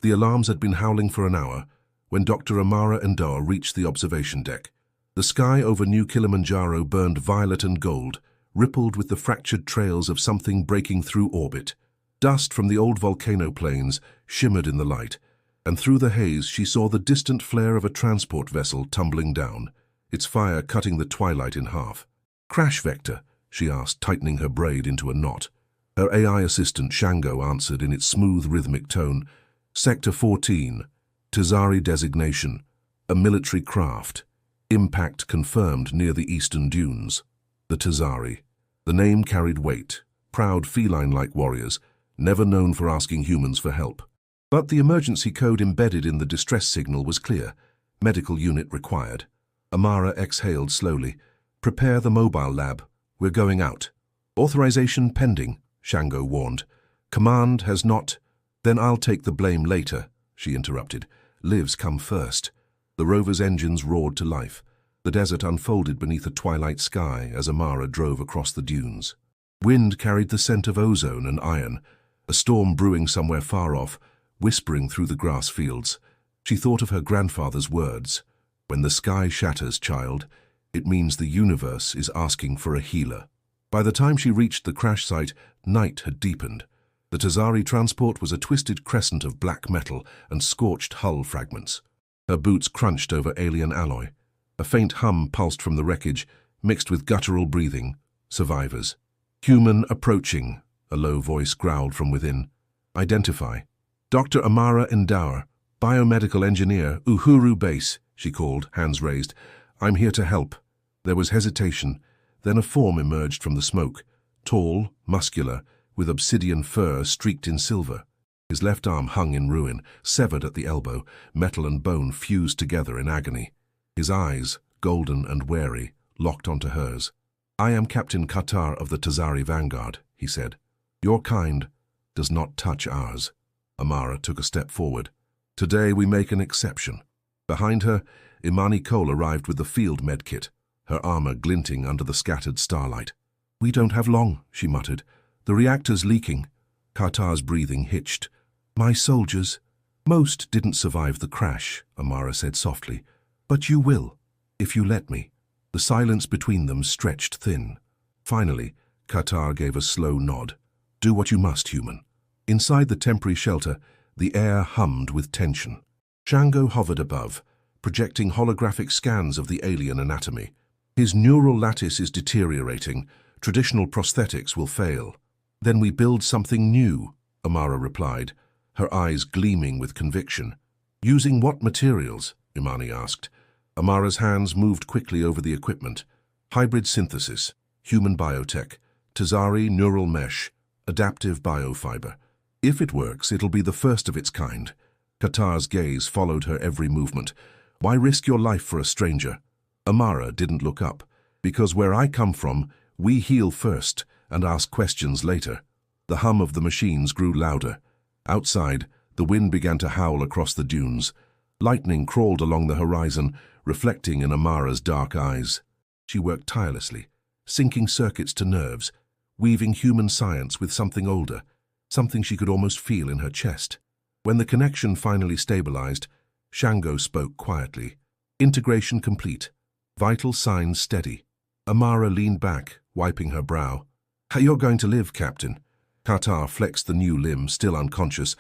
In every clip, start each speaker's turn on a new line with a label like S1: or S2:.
S1: The alarms had been howling for an hour when Dr. Amara Ndoa reached the observation deck. The sky over New Kilimanjaro burned violet and gold, rippled with the fractured trails of something breaking through orbit. Dust from the old volcano plains shimmered in the light, and through the haze she saw the distant flare of a transport vessel tumbling down, its fire cutting the twilight in half. "Crash vector?" she asked, tightening her braid into a knot. Her AI assistant Shango answered in its smooth, rhythmic tone. "Sector 14, Tazari designation, a military craft. Impact confirmed near the eastern dunes." The Tazari. The name carried weight, proud feline-like warriors, never known for asking humans for help. But the emergency code embedded in the distress signal was clear. Medical unit required. Amara exhaled slowly. "Prepare the mobile lab. We're going out." "Authorization pending," Shango warned. "Command has not—" "Then I'll take the blame later," she interrupted. "Lives come first." The rover's engines roared to life. The desert unfolded beneath a twilight sky as Amara drove across the dunes. Wind carried the scent of ozone and iron, a storm brewing somewhere far off, whispering through the grass fields. She thought of her grandfather's words. "When the sky shatters, child, it means the universe is asking for a healer." By the time she reached the crash site, night had deepened. The Tazari transport was a twisted crescent of black metal and scorched hull fragments. Her boots crunched over alien alloy. A faint hum pulsed from the wreckage, mixed with guttural breathing. Survivors. "Human approaching," a low voice growled from within. "Identify." "Dr. Amara Ndoa, biomedical engineer, Uhuru Base," she called, hands raised. "I'm here to help." There was hesitation. Then a form emerged from the smoke, tall, muscular, with obsidian fur streaked in silver. His left arm hung in ruin, severed at the elbow, metal and bone fused together in agony. His eyes, golden and wary, locked onto hers. "I am Captain Qatar of the Tazari Vanguard," he said. "Your kind does not touch ours." Amara took a step forward. "Today we make an exception." Behind her, Imani Cole arrived with the field medkit, her armor glinting under the scattered starlight. "We don't have long," she muttered. "The reactor's leaking." Qatar's breathing hitched. "My soldiers—" "Most didn't survive the crash," Amara said softly. "But you will, if you let me." The silence between them stretched thin. Finally, Qatar gave a slow nod. "Do what you must, human." Inside the temporary shelter, the air hummed with tension. Shango hovered above, projecting holographic scans of the alien anatomy. "His neural lattice is deteriorating. Traditional prosthetics will fail." "Then we build something new," Amara replied, her eyes gleaming with conviction. "Using what materials?" Imani asked. Amara's hands moved quickly over the equipment. "Hybrid synthesis, human biotech, Tazari neural mesh, adaptive biofiber. If it works, it'll be the first of its kind." Qatar's gaze followed her every movement. "Why risk your life for a stranger?" Amara didn't look up. "Because where I come from, we heal first and ask questions later." The hum of the machines grew louder. Outside, the wind began to howl across the dunes. Lightning crawled along the horizon, reflecting in Amara's dark eyes. She worked tirelessly, syncing circuits to nerves, weaving human science with something older, something she could almost feel in her chest. When the connection finally stabilized, Shango spoke quietly. "Integration complete. Vital signs steady." Amara leaned back, wiping her brow. "You're going to live, Captain." Qatar flexed the new limb, still unconscious,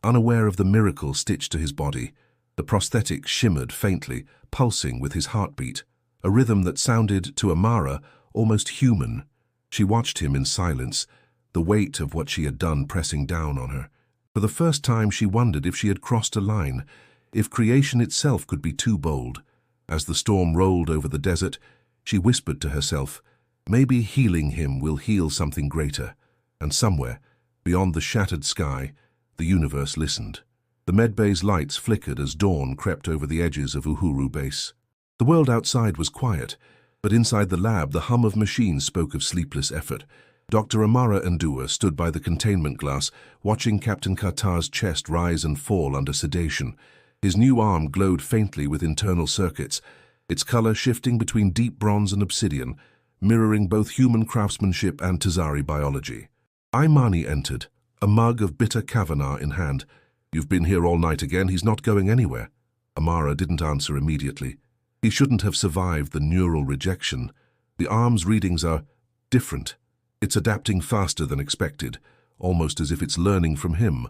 S1: unaware of the miracle stitched to his body. The prosthetic shimmered faintly, pulsing with his heartbeat, a rhythm that sounded, to Amara, almost human. She watched him in silence, the weight of what she had done pressing down on her. For the first time she wondered if she had crossed a line, if creation itself could be too bold. As the storm rolled over the desert, she whispered to herself, maybe healing him will heal something greater. And somewhere, beyond the shattered sky, the universe listened. The medbay's lights flickered as dawn crept over the edges of Uhuru Base. The world outside was quiet, but inside the lab the hum of machines spoke of sleepless effort. Dr. Amara Ndoa stood by the containment glass, watching Captain Qatar's chest rise and fall under sedation. His new arm glowed faintly with internal circuits, its color shifting between deep bronze and obsidian, mirroring both human craftsmanship and Tazari biology. Imani entered, a mug of bitter Kavanagh in hand. You've been here all night again. He's not going anywhere. Amara didn't answer immediately. He shouldn't have survived the neural rejection. The arm's readings are different. It's adapting faster than expected, almost as if it's learning from him.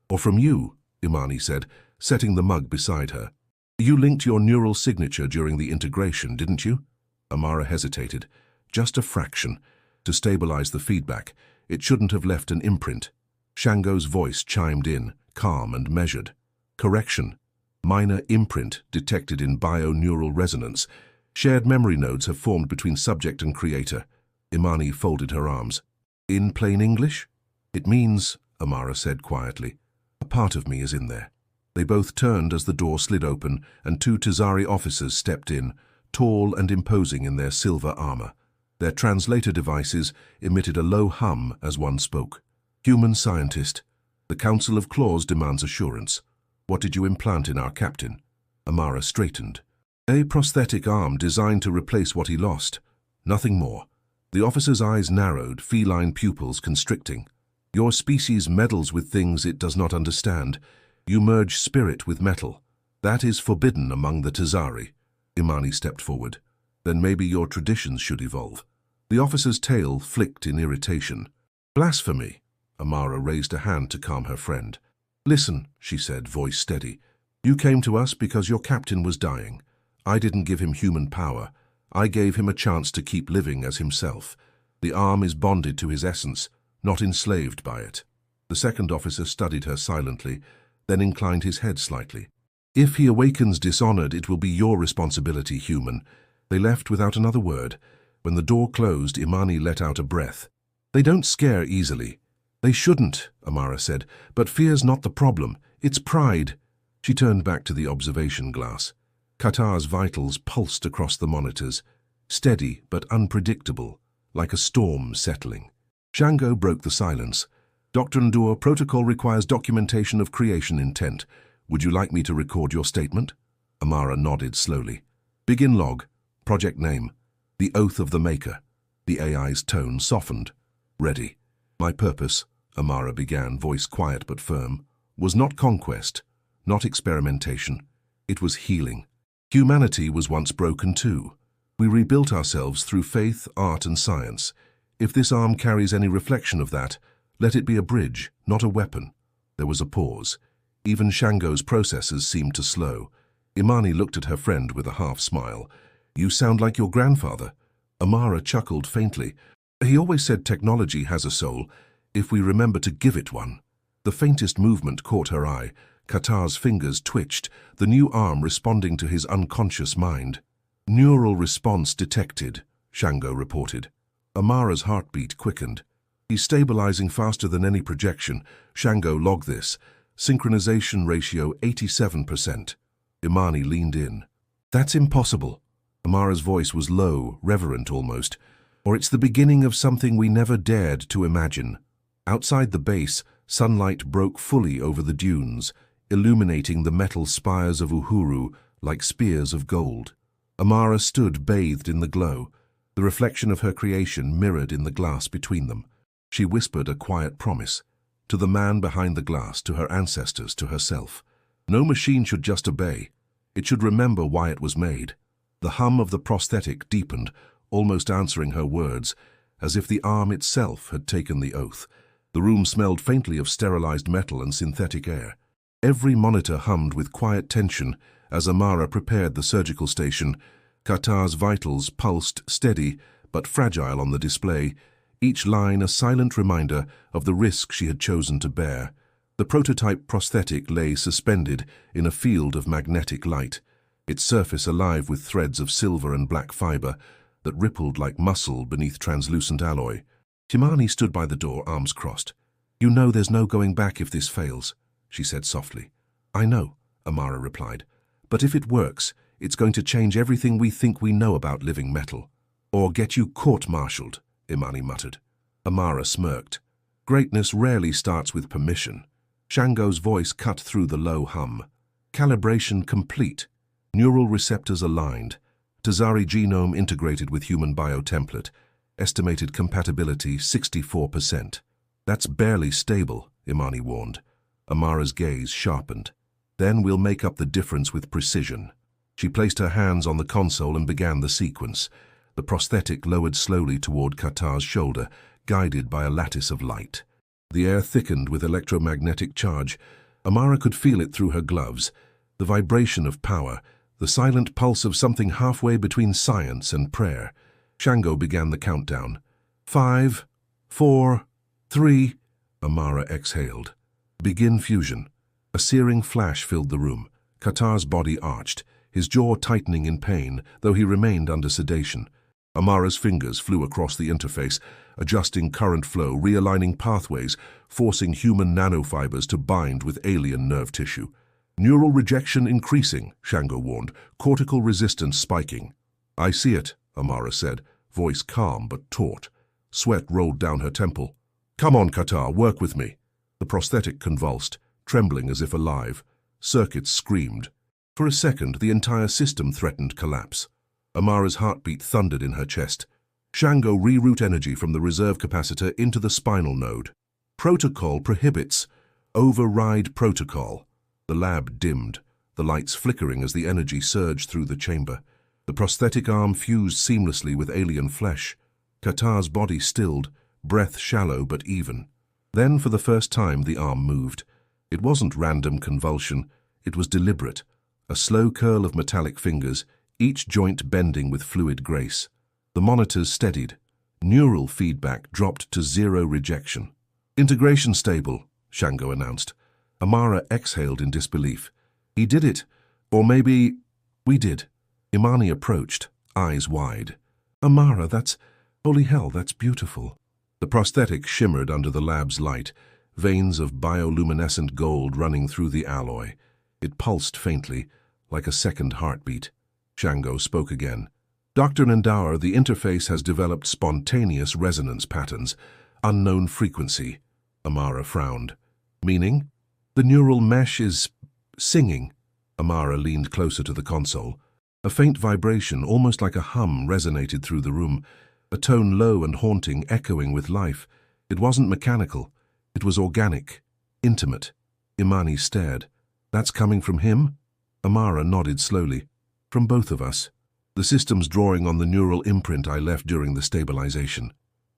S1: Or from you, Imani said, setting the mug beside her. You linked your neural signature during the integration, didn't you? Amara hesitated. Just a fraction. To stabilize the feedback, it shouldn't have left an imprint. Shango's voice chimed in, calm and measured. Correction. Minor imprint detected in bio-neural resonance. Shared memory nodes have formed between subject and creator. Imani folded her arms. In plain English? It means, Amara said quietly, a part of me is in there. They both turned as the door slid open and two Tazari officers stepped in, tall and imposing in their silver armor. Their translator devices emitted a low hum as one spoke. Human scientist. The Council of Claws demands assurance. What did you implant in our captain? Amara straightened. A prosthetic arm designed to replace what he lost. Nothing more. The officer's eyes narrowed, feline pupils constricting. Your species meddles with things it does not understand. You merge spirit with metal. That is forbidden among the Tazari. Imani stepped forward. Then maybe your traditions should evolve. The officer's tail flicked in irritation. Blasphemy. Amara raised a hand to calm her friend. Listen, she said, voice steady. You came to us because your captain was dying. I didn't give him human power. I gave him a chance to keep living as himself. The arm is bonded to his essence, not enslaved by it. The second officer studied her silently, then inclined his head slightly. If he awakens dishonored, it will be your responsibility, human. They left without another word. When the door closed, Imani let out a breath. They don't scare easily. They shouldn't, Amara said, but fear's not the problem. It's pride. She turned back to the observation glass. Qatar's vitals pulsed across the monitors, steady but unpredictable, like a storm settling. Shango broke the silence. Dr. Ndur, protocol requires documentation of creation intent. Would you like me to record your statement? Amara nodded slowly. Begin log. Project name. The Oath of the Maker. The AI's tone softened. Ready. My purpose, Amara began, voice quiet but firm, was not conquest, not experimentation. It was healing. Humanity was once broken too. We rebuilt ourselves through faith, art and science. If this arm carries any reflection of that, let it be a bridge, not a weapon. There was a pause. Even Shango's processors seemed to slow. Imani looked at her friend with a half-smile. You sound like your grandfather. Amara chuckled faintly. He always said technology has a soul, if we remember to give it one. The faintest movement caught her eye. Qatar's fingers twitched, the new arm responding to his unconscious mind. Neural response detected, Shango reported. Amara's heartbeat quickened. He's stabilizing faster than any projection. Shango, log this. Synchronization ratio 87%. Imani leaned in. That's impossible. Amara's voice was low, reverent almost. Or it's the beginning of something we never dared to imagine. Outside the base, sunlight broke fully over the dunes, illuminating the metal spires of Uhuru like spears of gold. Amara stood bathed in the glow, the reflection of her creation mirrored in the glass between them. She whispered a quiet promise, to the man behind the glass, to her ancestors, to herself. No machine should just obey. It should remember why it was made. The hum of the prosthetic deepened, almost answering her words, as if the arm itself had taken the oath. The room smelled faintly of sterilized metal and synthetic air. Every monitor hummed with quiet tension as Amara prepared the surgical station. Qatar's vitals pulsed steady but fragile on the display, each line a silent reminder of the risk she had chosen to bear. The prototype prosthetic lay suspended in a field of magnetic light, its surface alive with threads of silver and black fiber that rippled like muscle beneath translucent alloy. Imani stood by the door, arms crossed. You know there's no going back if this fails, she said softly. I know, Amara replied. But if it works, it's going to change everything we think we know about living metal. Or get you court-martialed, Imani muttered. Amara smirked. Greatness rarely starts with permission. Shango's voice cut through the low hum. Calibration complete. Neural receptors aligned. Tazari genome integrated with human biotemplate. Estimated compatibility 64%. That's barely stable, Imani warned. Amara's gaze sharpened. Then we'll make up the difference with precision. She placed her hands on the console and began the sequence. The prosthetic lowered slowly toward Qatar's shoulder, guided by a lattice of light. The air thickened with electromagnetic charge. Amara could feel it through her gloves. The vibration of power, the silent pulse of something halfway between science and prayer. Shango began the countdown. 5, 4, 3. Amara exhaled. Begin fusion. A searing flash filled the room. Qatar's body arched, his jaw tightening in pain, though he remained under sedation. Amara's fingers flew across the interface, adjusting current flow, realigning pathways, forcing human nanofibers to bind with alien nerve tissue. Neural rejection increasing, Shango warned, cortical resistance spiking. I see it, Amara said, voice calm but taut. Sweat rolled down her temple. Come on, Qatar, work with me. The prosthetic convulsed, trembling as if alive. Circuits screamed. For a second, the entire system threatened collapse. Amara's heartbeat thundered in her chest. Shango reroute energy from the reserve capacitor into the spinal node. Protocol prohibits. Override protocol. The lab dimmed, the lights flickering as the energy surged through the chamber. The prosthetic arm fused seamlessly with alien flesh. Qatar's body stilled, breath shallow but even. Then, for the first time, the arm moved. It wasn't random convulsion, it was deliberate. A slow curl of metallic fingers, each joint bending with fluid grace. The monitors steadied. Neural feedback dropped to zero rejection. Integration stable, Shango announced. Amara exhaled in disbelief. He did it. Or maybe we did. Imani approached, eyes wide. Amara, holy hell, that's beautiful. The prosthetic shimmered under the lab's light, veins of bioluminescent gold running through the alloy. It pulsed faintly, like a second heartbeat. Shango spoke again. Dr. Nandauer, the interface has developed spontaneous resonance patterns, unknown frequency. Amara frowned. Meaning? The neural mesh is singing. Amara leaned closer to the console. A faint vibration, almost like a hum, resonated through the room, a tone low and haunting, echoing with life. It wasn't mechanical. It was organic, intimate. Imani stared. That's coming from him? Amara nodded slowly. From both of us. The system's drawing on the neural imprint I left during the stabilization.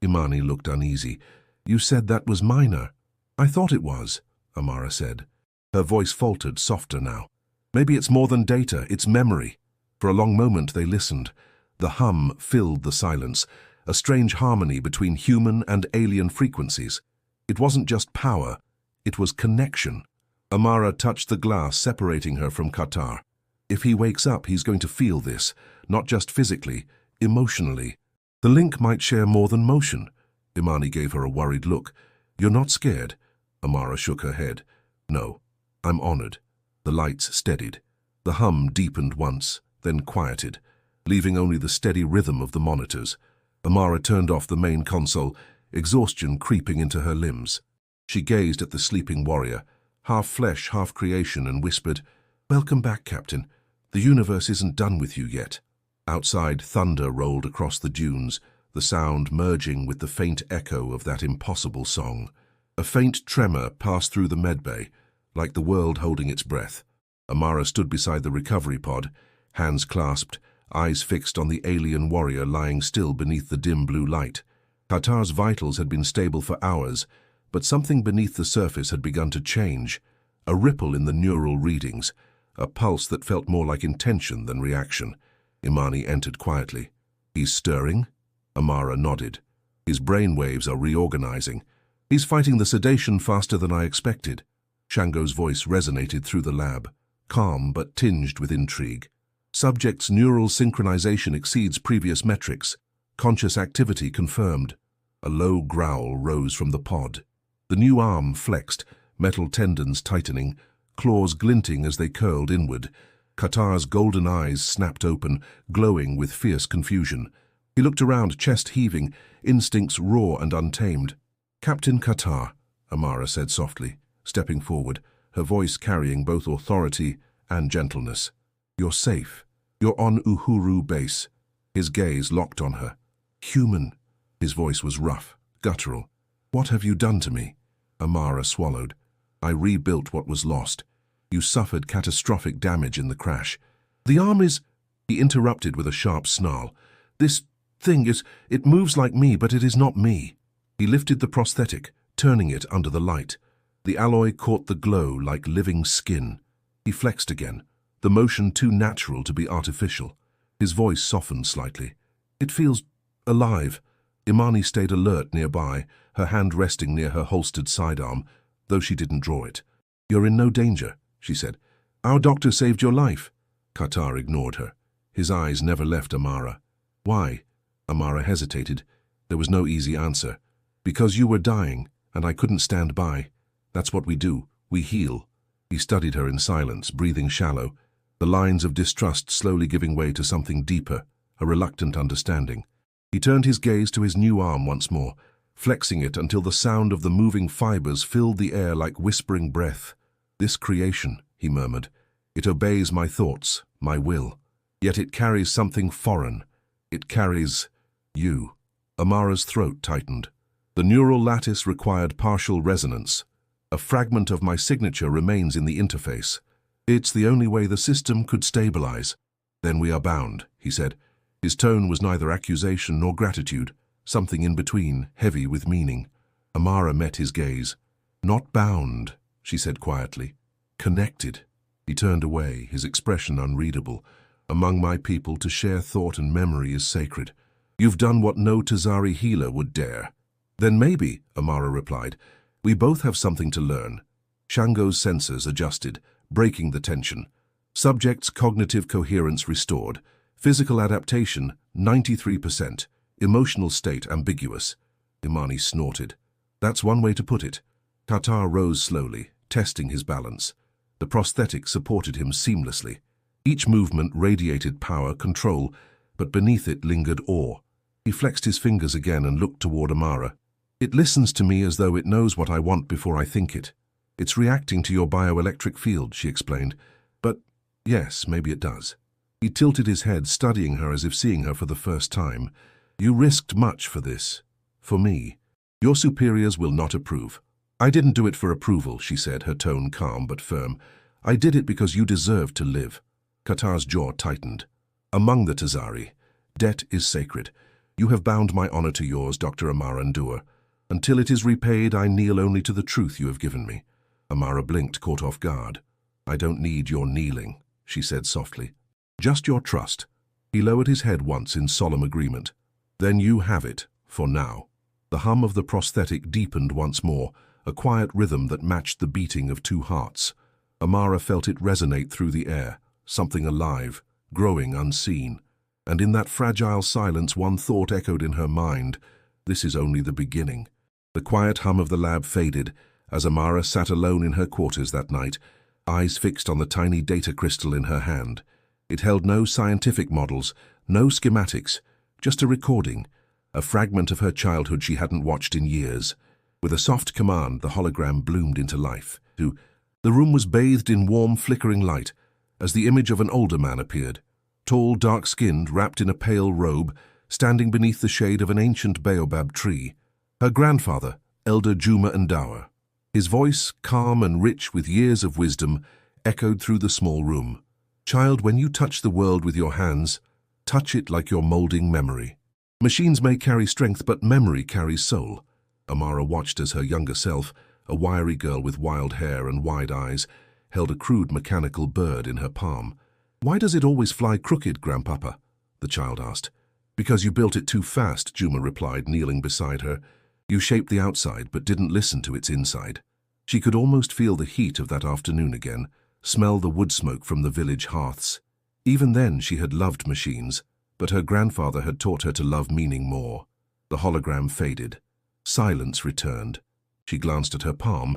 S1: Imani looked uneasy. You said that was minor. I thought it was, Amara said. Her voice faltered, softer now. Maybe it's more than data, it's memory. For a long moment they listened. The hum filled the silence, a strange harmony between human and alien frequencies. It wasn't just power, it was connection. Amara touched the glass separating her from Qatar. If he wakes up, he's going to feel this, not just physically, emotionally. The link might share more than motion. Imani gave her a worried look. You're not scared? Amara shook her head. No, I'm honored. The lights steadied. The hum deepened once, then quieted, leaving only the steady rhythm of the monitors. Amara turned off the main console, exhaustion creeping into her limbs. She gazed at the sleeping warrior, half flesh, half creation, and whispered, Welcome back, Captain. The universe isn't done with you yet. Outside, thunder rolled across the dunes, the sound merging with the faint echo of that impossible song. A faint tremor passed through the medbay, like the world holding its breath. Amara stood beside the recovery pod, hands clasped, eyes fixed on the alien warrior lying still beneath the dim blue light. Qatar's vitals had been stable for hours, but something beneath the surface had begun to change. A ripple in the neural readings, a pulse that felt more like intention than reaction. Imani entered quietly. He's stirring? Amara nodded. His brain waves are reorganizing. He's fighting the sedation faster than I expected. Shango's voice resonated through the lab, calm but tinged with intrigue. Subject's neural synchronization exceeds previous metrics. Conscious activity confirmed. A low growl rose from the pod. The new arm flexed, metal tendons tightening, claws glinting as they curled inward. Qatar's golden eyes snapped open, glowing with fierce confusion. He looked around, chest heaving, instincts raw and untamed. Captain Qatar, Amara said softly, stepping forward, her voice carrying both authority and gentleness. You're safe. You're on Uhuru base. His gaze locked on her. Human. His voice was rough, guttural. What have you done to me? Amara swallowed. I rebuilt what was lost. You suffered catastrophic damage in the crash. The arm is—" He interrupted with a sharp snarl. "This thing it moves like me, but it is not me." He lifted the prosthetic, turning it under the light. The alloy caught the glow like living skin. He flexed again, the motion too natural to be artificial. His voice softened slightly. "It feels alive." Imani stayed alert nearby, her hand resting near her holstered sidearm, though she didn't draw it. "You're in no danger," she said. "Our doctor saved your life." Qatar ignored her. His eyes never left Amara. "Why?" Amara hesitated. There was no easy answer. "Because you were dying, and I couldn't stand by. That's what we do. We heal." He studied her in silence, breathing shallow, the lines of distrust slowly giving way to something deeper, a reluctant understanding. He turned his gaze to his new arm once more, flexing it until the sound of the moving fibers filled the air like whispering breath. "This creation," he murmured, "it obeys my thoughts, my will. Yet it carries something foreign. It carries you." Amara's throat tightened. "The neural lattice required partial resonance. A fragment of my signature remains in the interface. It's the only way the system could stabilize." "Then we are bound," he said. His tone was neither accusation nor gratitude, something in between, heavy with meaning. Amara met his gaze. "Not bound," she said quietly. "Connected." He turned away, his expression unreadable. "Among my people, to share thought and memory is sacred. You've done what no Tazari healer would dare." "Then maybe," Amara replied, "we both have something to learn." Shango's sensors adjusted, breaking the tension. Subject's cognitive coherence restored. Physical adaptation, 93%. Emotional state ambiguous. Imani snorted. "That's one way to put it." Qatar rose slowly, testing his balance. The prosthetic supported him seamlessly. Each movement radiated power, control, but beneath it lingered awe. He flexed his fingers again and looked toward Amara. "It listens to me as though it knows what I want before I think it. It's reacting to your bioelectric field," she explained. "But yes, maybe it does." He tilted his head, studying her as if seeing her for the first time. "You risked much for this. For me. Your superiors will not approve." "I didn't do it for approval," she said, her tone calm but firm. "I did it because you deserved to live." Qatar's jaw tightened. "Among the Tazari, debt is sacred. You have bound my honor to yours, Dr. Amara Ndur. Until it is repaid, I kneel only to the truth you have given me." Amara blinked, caught off guard. "I don't need your kneeling," she said softly. "Just your trust." He lowered his head once in solemn agreement. "Then you have it, for now." The hum of the prosthetic deepened once more, a quiet rhythm that matched the beating of two hearts. Amara felt it resonate through the air, something alive, growing unseen. And in that fragile silence, one thought echoed in her mind: this is only the beginning. The quiet hum of the lab faded as Amara sat alone in her quarters that night, eyes fixed on the tiny data crystal in her hand. It held no scientific models, no schematics, just a recording, a fragment of her childhood she hadn't watched in years. With a soft command, the hologram bloomed into life. The room was bathed in warm, flickering light as the image of an older man appeared, tall, dark-skinned, wrapped in a pale robe, standing beneath the shade of an ancient baobab tree. Her grandfather, Elder Juma Ndawa. His voice, calm and rich with years of wisdom, echoed through the small room. "Child, when you touch the world with your hands, touch it like you're molding memory. Machines may carry strength, but memory carries soul." Amara watched as her younger self, a wiry girl with wild hair and wide eyes, held a crude mechanical bird in her palm. "Why does it always fly crooked, Grandpapa?" the child asked. "Because you built it too fast," Juma replied, kneeling beside her. "You shaped the outside, but didn't listen to its inside." She could almost feel the heat of that afternoon again, smell the wood smoke from the village hearths. Even then she had loved machines, but her grandfather had taught her to love meaning more. The hologram faded. Silence returned. She glanced at her palm,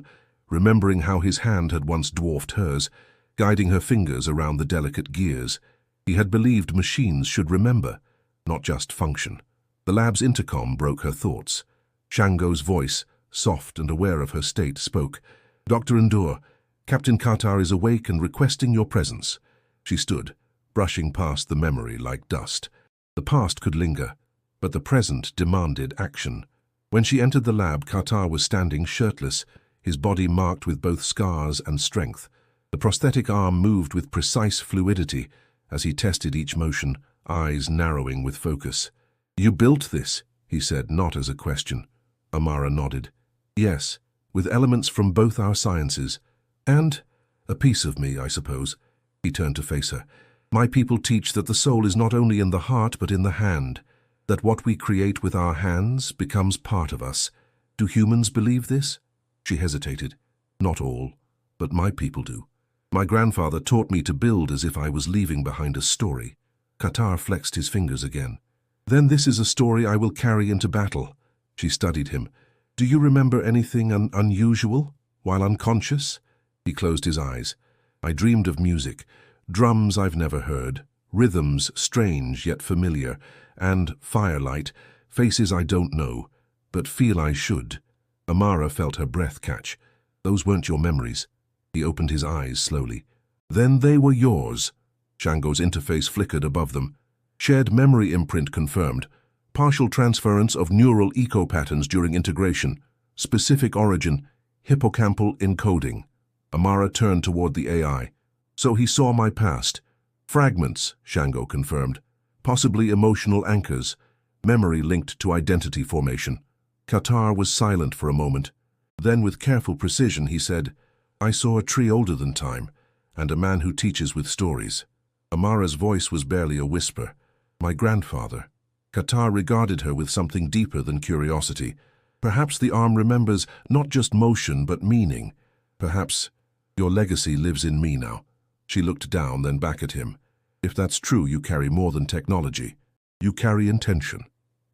S1: remembering how his hand had once dwarfed hers, guiding her fingers around the delicate gears. He had believed machines should remember, not just function. The lab's intercom broke her thoughts. Shango's voice, soft and aware of her state, spoke. "Dr. Ndur, Captain Qatar is awake and requesting your presence." She stood, brushing past the memory like dust. The past could linger, but the present demanded action. When she entered the lab, Qatar was standing shirtless, his body marked with both scars and strength. The prosthetic arm moved with precise fluidity as he tested each motion, eyes narrowing with focus. "You built this," he said, not as a question. Amara nodded. "Yes, with elements from both our sciences. And a piece of me, I suppose." He turned to face her. "My people teach that the soul is not only in the heart but in the hand, that what we create with our hands becomes part of us. Do humans believe this?" She hesitated. "Not all, but my people do. My grandfather taught me to build as if I was leaving behind a story." Qatar flexed his fingers again. "Then this is a story I will carry into battle." She studied him. "Do you remember anything unusual while unconscious?" He closed his eyes. "I dreamed of music, drums I've never heard, rhythms strange yet familiar, and firelight, faces I don't know, but feel I should." Amara felt her breath catch. "Those weren't your memories." He opened his eyes slowly. "Then they were yours." Shango's interface flickered above them. "Shared memory imprint confirmed. Partial transference of neural eco-patterns during integration. Specific origin, hippocampal encoding." Amara turned toward the AI. "So he saw my past." "Fragments," Shango confirmed. "Possibly emotional anchors. Memory linked to identity formation." Qatar was silent for a moment. Then with careful precision he said, "I saw a tree older than time, and a man who teaches with stories." Amara's voice was barely a whisper. "My grandfather." Qatar regarded her with something deeper than curiosity. "Perhaps the arm remembers not just motion but meaning. Perhaps your legacy lives in me now." She looked down, then back at him. "If that's true, you carry more than technology. You carry intention."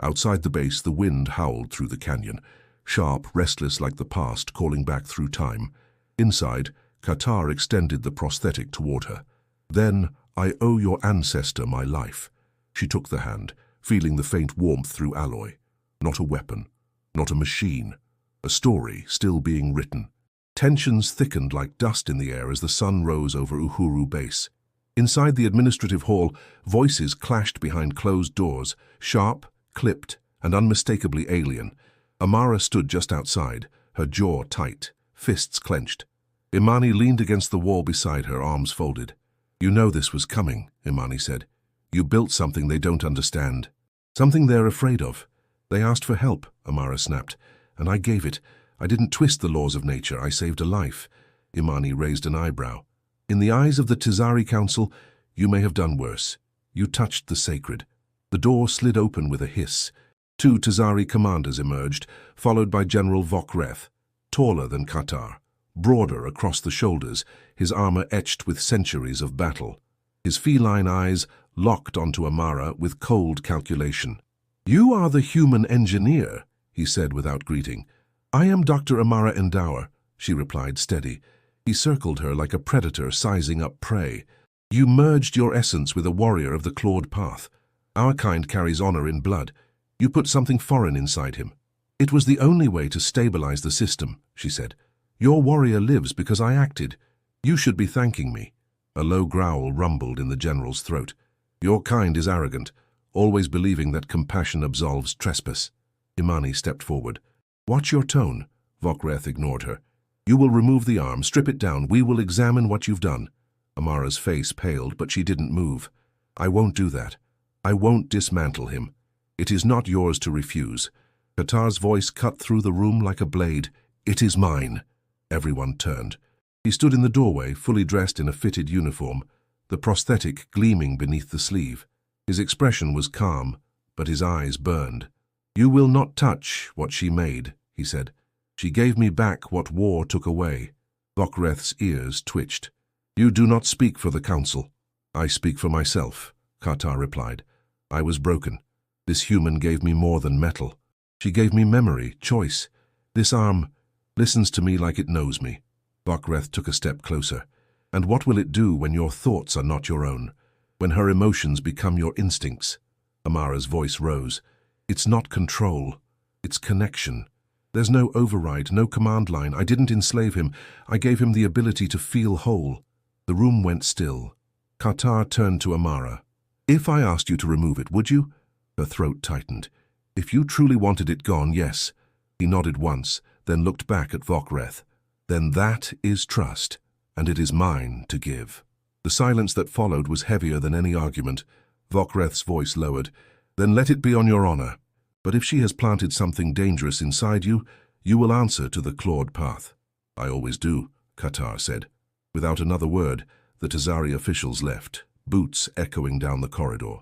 S1: Outside the base, the wind howled through the canyon, sharp, restless like the past, calling back through time. Inside, Qatar extended the prosthetic toward her. "Then I owe your ancestor my life." She took the hand, feeling the faint warmth through alloy. Not a weapon, not a machine, a story still being written. Tensions thickened like dust in the air as the sun rose over Uhuru Base. Inside the administrative hall, voices clashed behind closed doors, sharp, clipped, and unmistakably alien. Amara stood just outside, her jaw tight, fists clenched. Imani leaned against the wall beside her, arms folded. "You know this was coming," Imani said. "You built something they don't understand. Something they're afraid of." "They asked for help," Amara snapped, "and I gave it. I didn't twist the laws of nature, I saved a life." Imani raised an eyebrow. "In the eyes of the Tizari Council, you may have done worse. You touched the sacred." The door slid open with a hiss. 2 Tizari commanders emerged, followed by General Vokreth, taller than Qatar, broader across the shoulders, his armor etched with centuries of battle. His feline eyes locked onto Amara with cold calculation. "You are the human engineer," he said without greeting. "I am Dr. Amara Endower," she replied, steady. He circled her like a predator sizing up prey. "You merged your essence with a warrior of the clawed path. Our kind carries honor in blood. You put something foreign inside him." "It was the only way to stabilize the system," she said. "Your warrior lives because I acted. You should be thanking me." A low growl rumbled in the general's throat. "Your kind is arrogant, always believing that compassion absolves trespass." Imani stepped forward. "Watch your tone," Vokreth ignored her. "You will remove the arm, strip it down. We will examine what you've done." Amara's face paled, but she didn't move. "I won't do that. I won't dismantle him. It is not yours to refuse." Qatar's voice cut through the room like a blade. "It is mine." Everyone turned. He stood in the doorway, fully dressed in a fitted uniform, the prosthetic gleaming beneath the sleeve. His expression was calm, but his eyes burned. "You will not touch what she made," he said. "She gave me back what war took away." Vokreth's ears twitched. "You do not speak for the council." "I speak for myself," Qatar replied. "I was broken. This human gave me more than metal. She gave me memory, choice. This arm listens to me like it knows me." Vokreth took a step closer. "And what will it do when your thoughts are not your own? When her emotions become your instincts?" Amara's voice rose. "It's not control. It's connection. There's no override, no command line. I didn't enslave him. I gave him the ability to feel whole." The room went still. Qatar turned to Amara. "If I asked you to remove it, would you?" Her throat tightened. "If you truly wanted it gone, yes." He nodded once, then looked back at Vokreth. Then that is trust, and it is mine to give. The silence that followed was heavier than any argument. Vokreth's voice lowered. Then let it be on your honor. But if she has planted something dangerous inside you, you will answer to the clawed path. I always do, Qatar said. Without another word, the Tazari officials left, boots echoing down the corridor.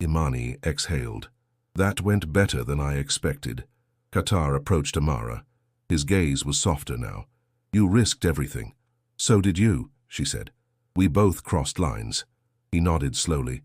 S1: Imani exhaled. That went better than I expected. Qatar approached Amara. His gaze was softer now. You risked everything. So did you, she said. We both crossed lines. He nodded slowly.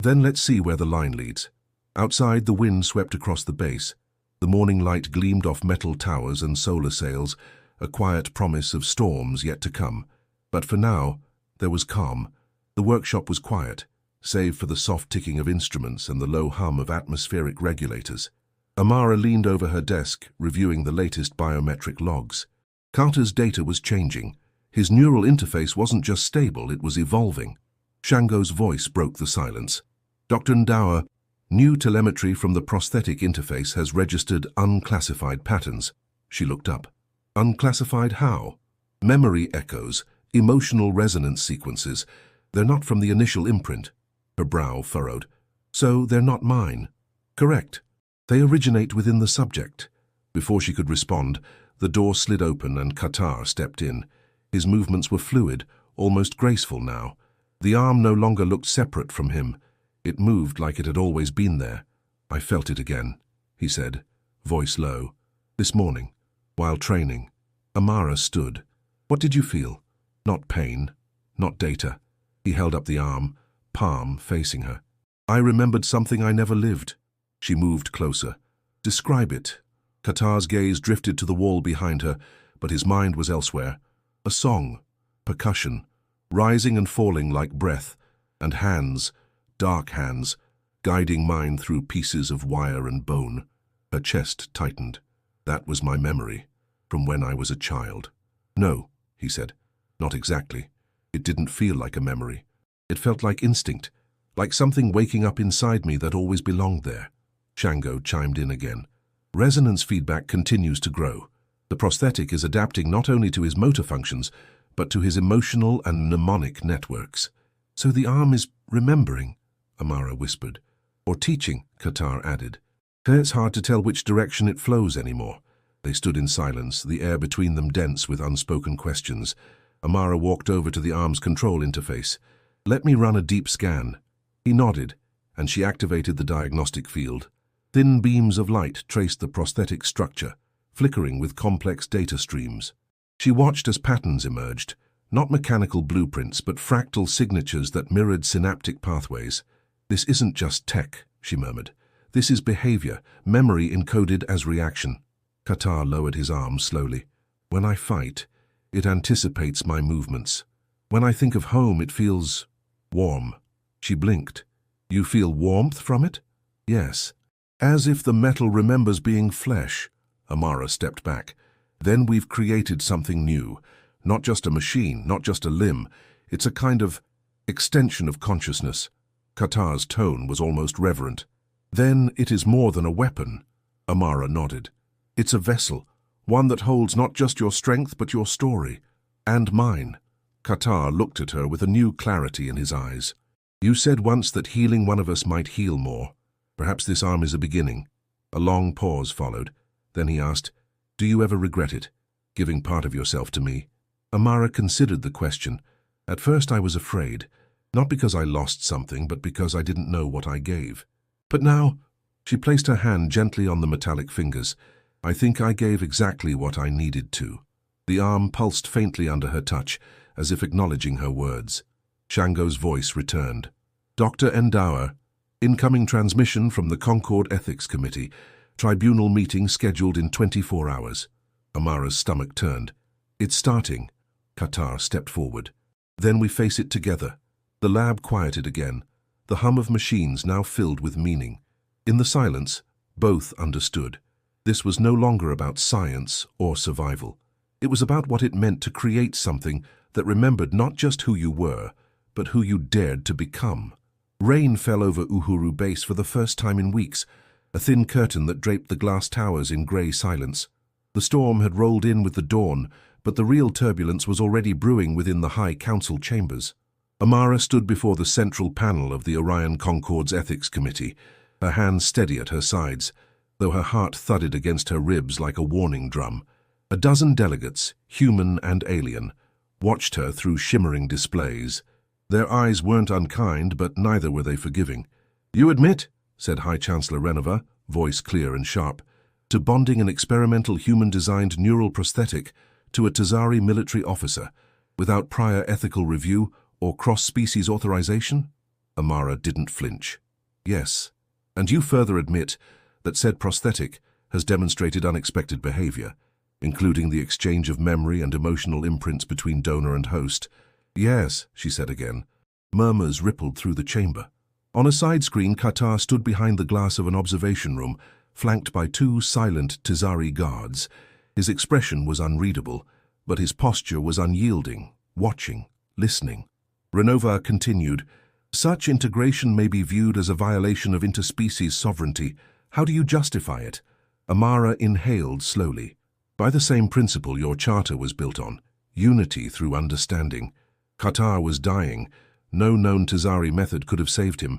S1: Then let's see where the line leads. Outside, the wind swept across the base. The morning light gleamed off metal towers and solar sails, a quiet promise of storms yet to come. But for now, there was calm. The workshop was quiet, save for the soft ticking of instruments and the low hum of atmospheric regulators. Amara leaned over her desk, reviewing the latest biometric logs. Carter's data was changing. His neural interface wasn't just stable, it was evolving. Shango's voice broke the silence. Dr. Ndawa, new telemetry from the prosthetic interface has registered unclassified patterns. She looked up. Unclassified how? Memory echoes, emotional resonance sequences. They're not from the initial imprint. Her brow furrowed. So they're not mine. Correct. They originate within the subject. Before she could respond, the door slid open and Qatar stepped in. His movements were fluid, almost graceful now. The arm no longer looked separate from him. It moved like it had always been there. I felt it again, he said, voice low. This morning, while training. Amara stood. What did you feel? Not pain, not data. He held up the arm, palm facing her. I remembered something I never lived. She moved closer. Describe it. Qatar's gaze drifted to the wall behind her, but his mind was elsewhere. A song, percussion, rising and falling like breath, and hands, dark hands, guiding mine through pieces of wire and bone. Her chest tightened. That was my memory, from when I was a child. No, he said, not exactly. It didn't feel like a memory. It felt like instinct, like something waking up inside me that always belonged there. Shango chimed in again. Resonance feedback continues to grow. The prosthetic is adapting not only to his motor functions, but to his emotional and mnemonic networks. So the arm is remembering, Amara whispered. Or teaching, Qatar added. It's hard to tell which direction it flows anymore. They stood in silence, the air between them dense with unspoken questions. Amara walked over to the arm's control interface. Let me run a deep scan. He nodded, and she activated the diagnostic field. Thin beams of light traced the prosthetic structure, flickering with complex data streams. She watched as patterns emerged, not mechanical blueprints, but fractal signatures that mirrored synaptic pathways. This isn't just tech, she murmured. This is behavior, memory encoded as reaction. Qatar lowered his arm slowly. When I fight, it anticipates my movements. When I think of home, it feels warm. She blinked. You feel warmth from it? Yes. As if the metal remembers being flesh. Amara stepped back. Then we've created something new. Not just a machine, not just a limb. It's a kind of extension of consciousness. Qatar's tone was almost reverent. Then it is more than a weapon. Amara nodded. It's a vessel, one that holds not just your strength but your story. And mine. Qatar looked at her with a new clarity in his eyes. You said once that healing one of us might heal more. Perhaps this arm is a beginning. A long pause followed. Then he asked, do you ever regret it, giving part of yourself to me? Amara considered the question. At first I was afraid, not because I lost something, but because I didn't know what I gave. But now, she placed her hand gently on the metallic fingers. I think I gave exactly what I needed to. The arm pulsed faintly under her touch, as if acknowledging her words. Shango's voice returned. Dr. Ndawa, incoming transmission from the Concord Ethics Committee. Tribunal meeting scheduled in 24 hours. Amara's stomach turned. It's starting. Qatar stepped forward. Then we face it together. The lab quieted again, the hum of machines now filled with meaning. In the silence, both understood. This was no longer about science or survival. It was about what it meant to create something that remembered not just who you were, but who you dared to become. Rain fell over Uhuru Base for the first time in weeks, a thin curtain that draped the glass towers in grey silence. The storm had rolled in with the dawn, But the real turbulence was already brewing within the High Council chambers. Amara stood before the central panel of the Orion Concord's Ethics Committee, her hands steady at her sides, though her heart thudded against her ribs like a warning drum. A dozen delegates, human and alien, watched her through shimmering displays. Their eyes weren't unkind, but neither were they forgiving. "You admit," said High Chancellor Renova, voice clear and sharp, "to bonding an experimental human-designed neural prosthetic to a Tazari military officer without prior ethical review or cross-species authorization?" Amara didn't flinch. "Yes. And you further admit that said prosthetic has demonstrated unexpected behavior, including the exchange of memory and emotional imprints between donor and host." "Yes," she said again. Murmurs rippled through the chamber. On a side screen, Qatar stood behind the glass of an observation room, flanked by two silent Tazari guards. His expression was unreadable, but his posture was unyielding, watching, listening. Renova continued, "Such integration may be viewed as a violation of interspecies sovereignty. How do you justify it?" Amara inhaled slowly. "By the same principle your charter was built on, unity through understanding. Qatar was dying. No known Tazari method could have saved him.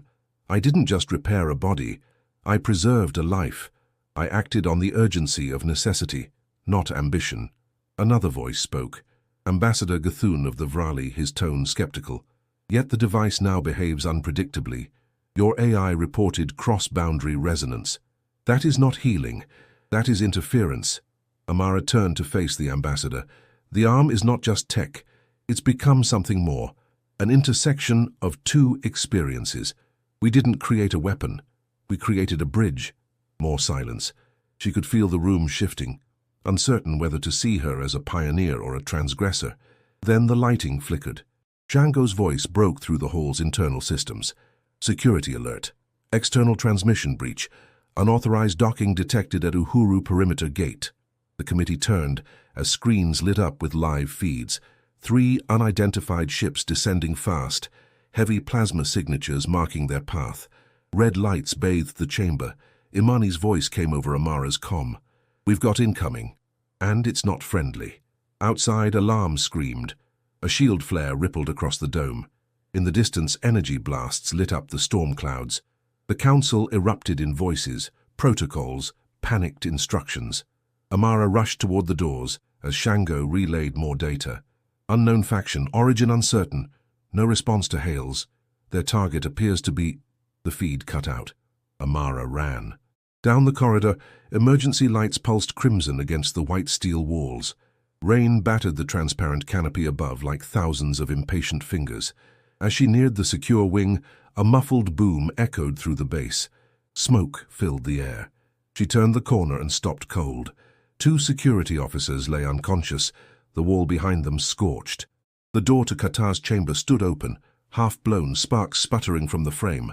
S1: I didn't just repair a body. I preserved a life. I acted on the urgency of necessity, not ambition." Another voice spoke, Ambassador Gathun of the Vrali, his tone skeptical. "Yet the device now behaves unpredictably. Your AI reported cross-boundary resonance. That is not healing. That is interference." Amara turned to face the ambassador. "The arm is not just tech. It's become something more. An intersection of two experiences. We didn't create a weapon. We created a bridge." More silence. She could feel the room shifting, uncertain whether to see her as a pioneer or a transgressor. Then the lighting flickered. Django's voice broke through the hall's internal systems. "Security alert. External transmission breach. Unauthorized docking detected at Uhuru Perimeter Gate." The committee turned as screens lit up with live feeds. 3 unidentified ships descending fast, heavy plasma signatures marking their path. Red lights bathed the chamber. Imani's voice came over Amara's comm. "We've got incoming. And it's not friendly." Outside, alarms screamed. A shield flare rippled across the dome. In the distance, energy blasts lit up the storm clouds. The council erupted in voices, protocols, panicked instructions. Amara rushed toward the doors as Shango relayed more data. "Unknown faction, origin uncertain. No response to hails. Their target appears to be..." The feed cut out. Amara ran. Down the corridor, emergency lights pulsed crimson against the white steel walls. Rain battered the transparent canopy above like thousands of impatient fingers. As she neared the secure wing, a muffled boom echoed through the base. Smoke filled the air. She turned the corner and stopped cold. 2 security officers lay unconscious, the wall behind them scorched. The door to Qatar's chamber stood open, half-blown, sparks sputtering from the frame.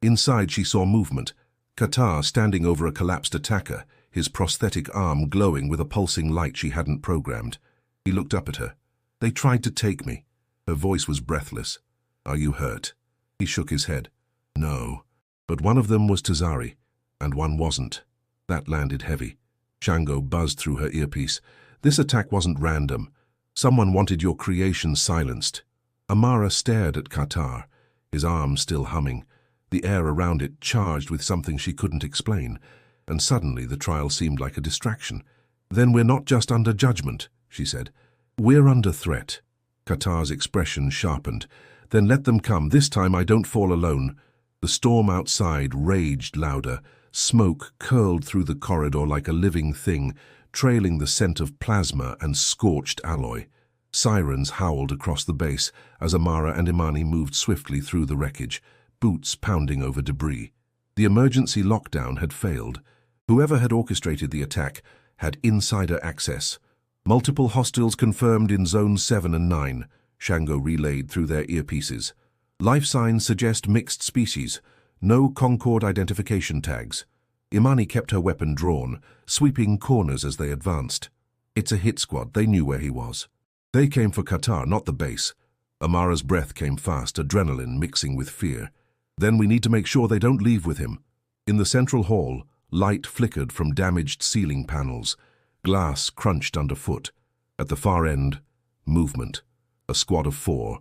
S1: Inside she saw movement. Qatar standing over a collapsed attacker, his prosthetic arm glowing with a pulsing light she hadn't programmed. He looked up at her. "They tried to take me." Her voice was breathless. "Are you hurt?" He shook his head. "No. But one of them was Tazari, and one wasn't." That landed heavy. Shango buzzed through her earpiece. "This attack wasn't random. Someone wanted your creation silenced." Amara stared at Qatar, his arm still humming, the air around it charged with something she couldn't explain, and suddenly the trial seemed like a distraction. "Then we're not just under judgment," she said. "We're under threat." Qatar's expression sharpened. "Then let them come. This time I don't fall alone." The storm outside raged louder. Smoke curled through the corridor like a living thing, trailing the scent of plasma and scorched alloy. Sirens howled across the base as Amara and Imani moved swiftly through the wreckage, boots pounding over debris. The emergency lockdown had failed. Whoever had orchestrated the attack had insider access. "Multiple hostiles confirmed in Zones 7 and 9, Shango relayed through their earpieces. "Life signs suggest mixed species. No Concord identification tags." Imani kept her weapon drawn, sweeping corners as they advanced. "It's a hit squad. They knew where he was." "They came for Qatar, not the base." Amara's breath came fast, adrenaline mixing with fear. "Then we need to make sure they don't leave with him." In the central hall, light flickered from damaged ceiling panels. Glass crunched underfoot. At the far end, movement. A squad of 4,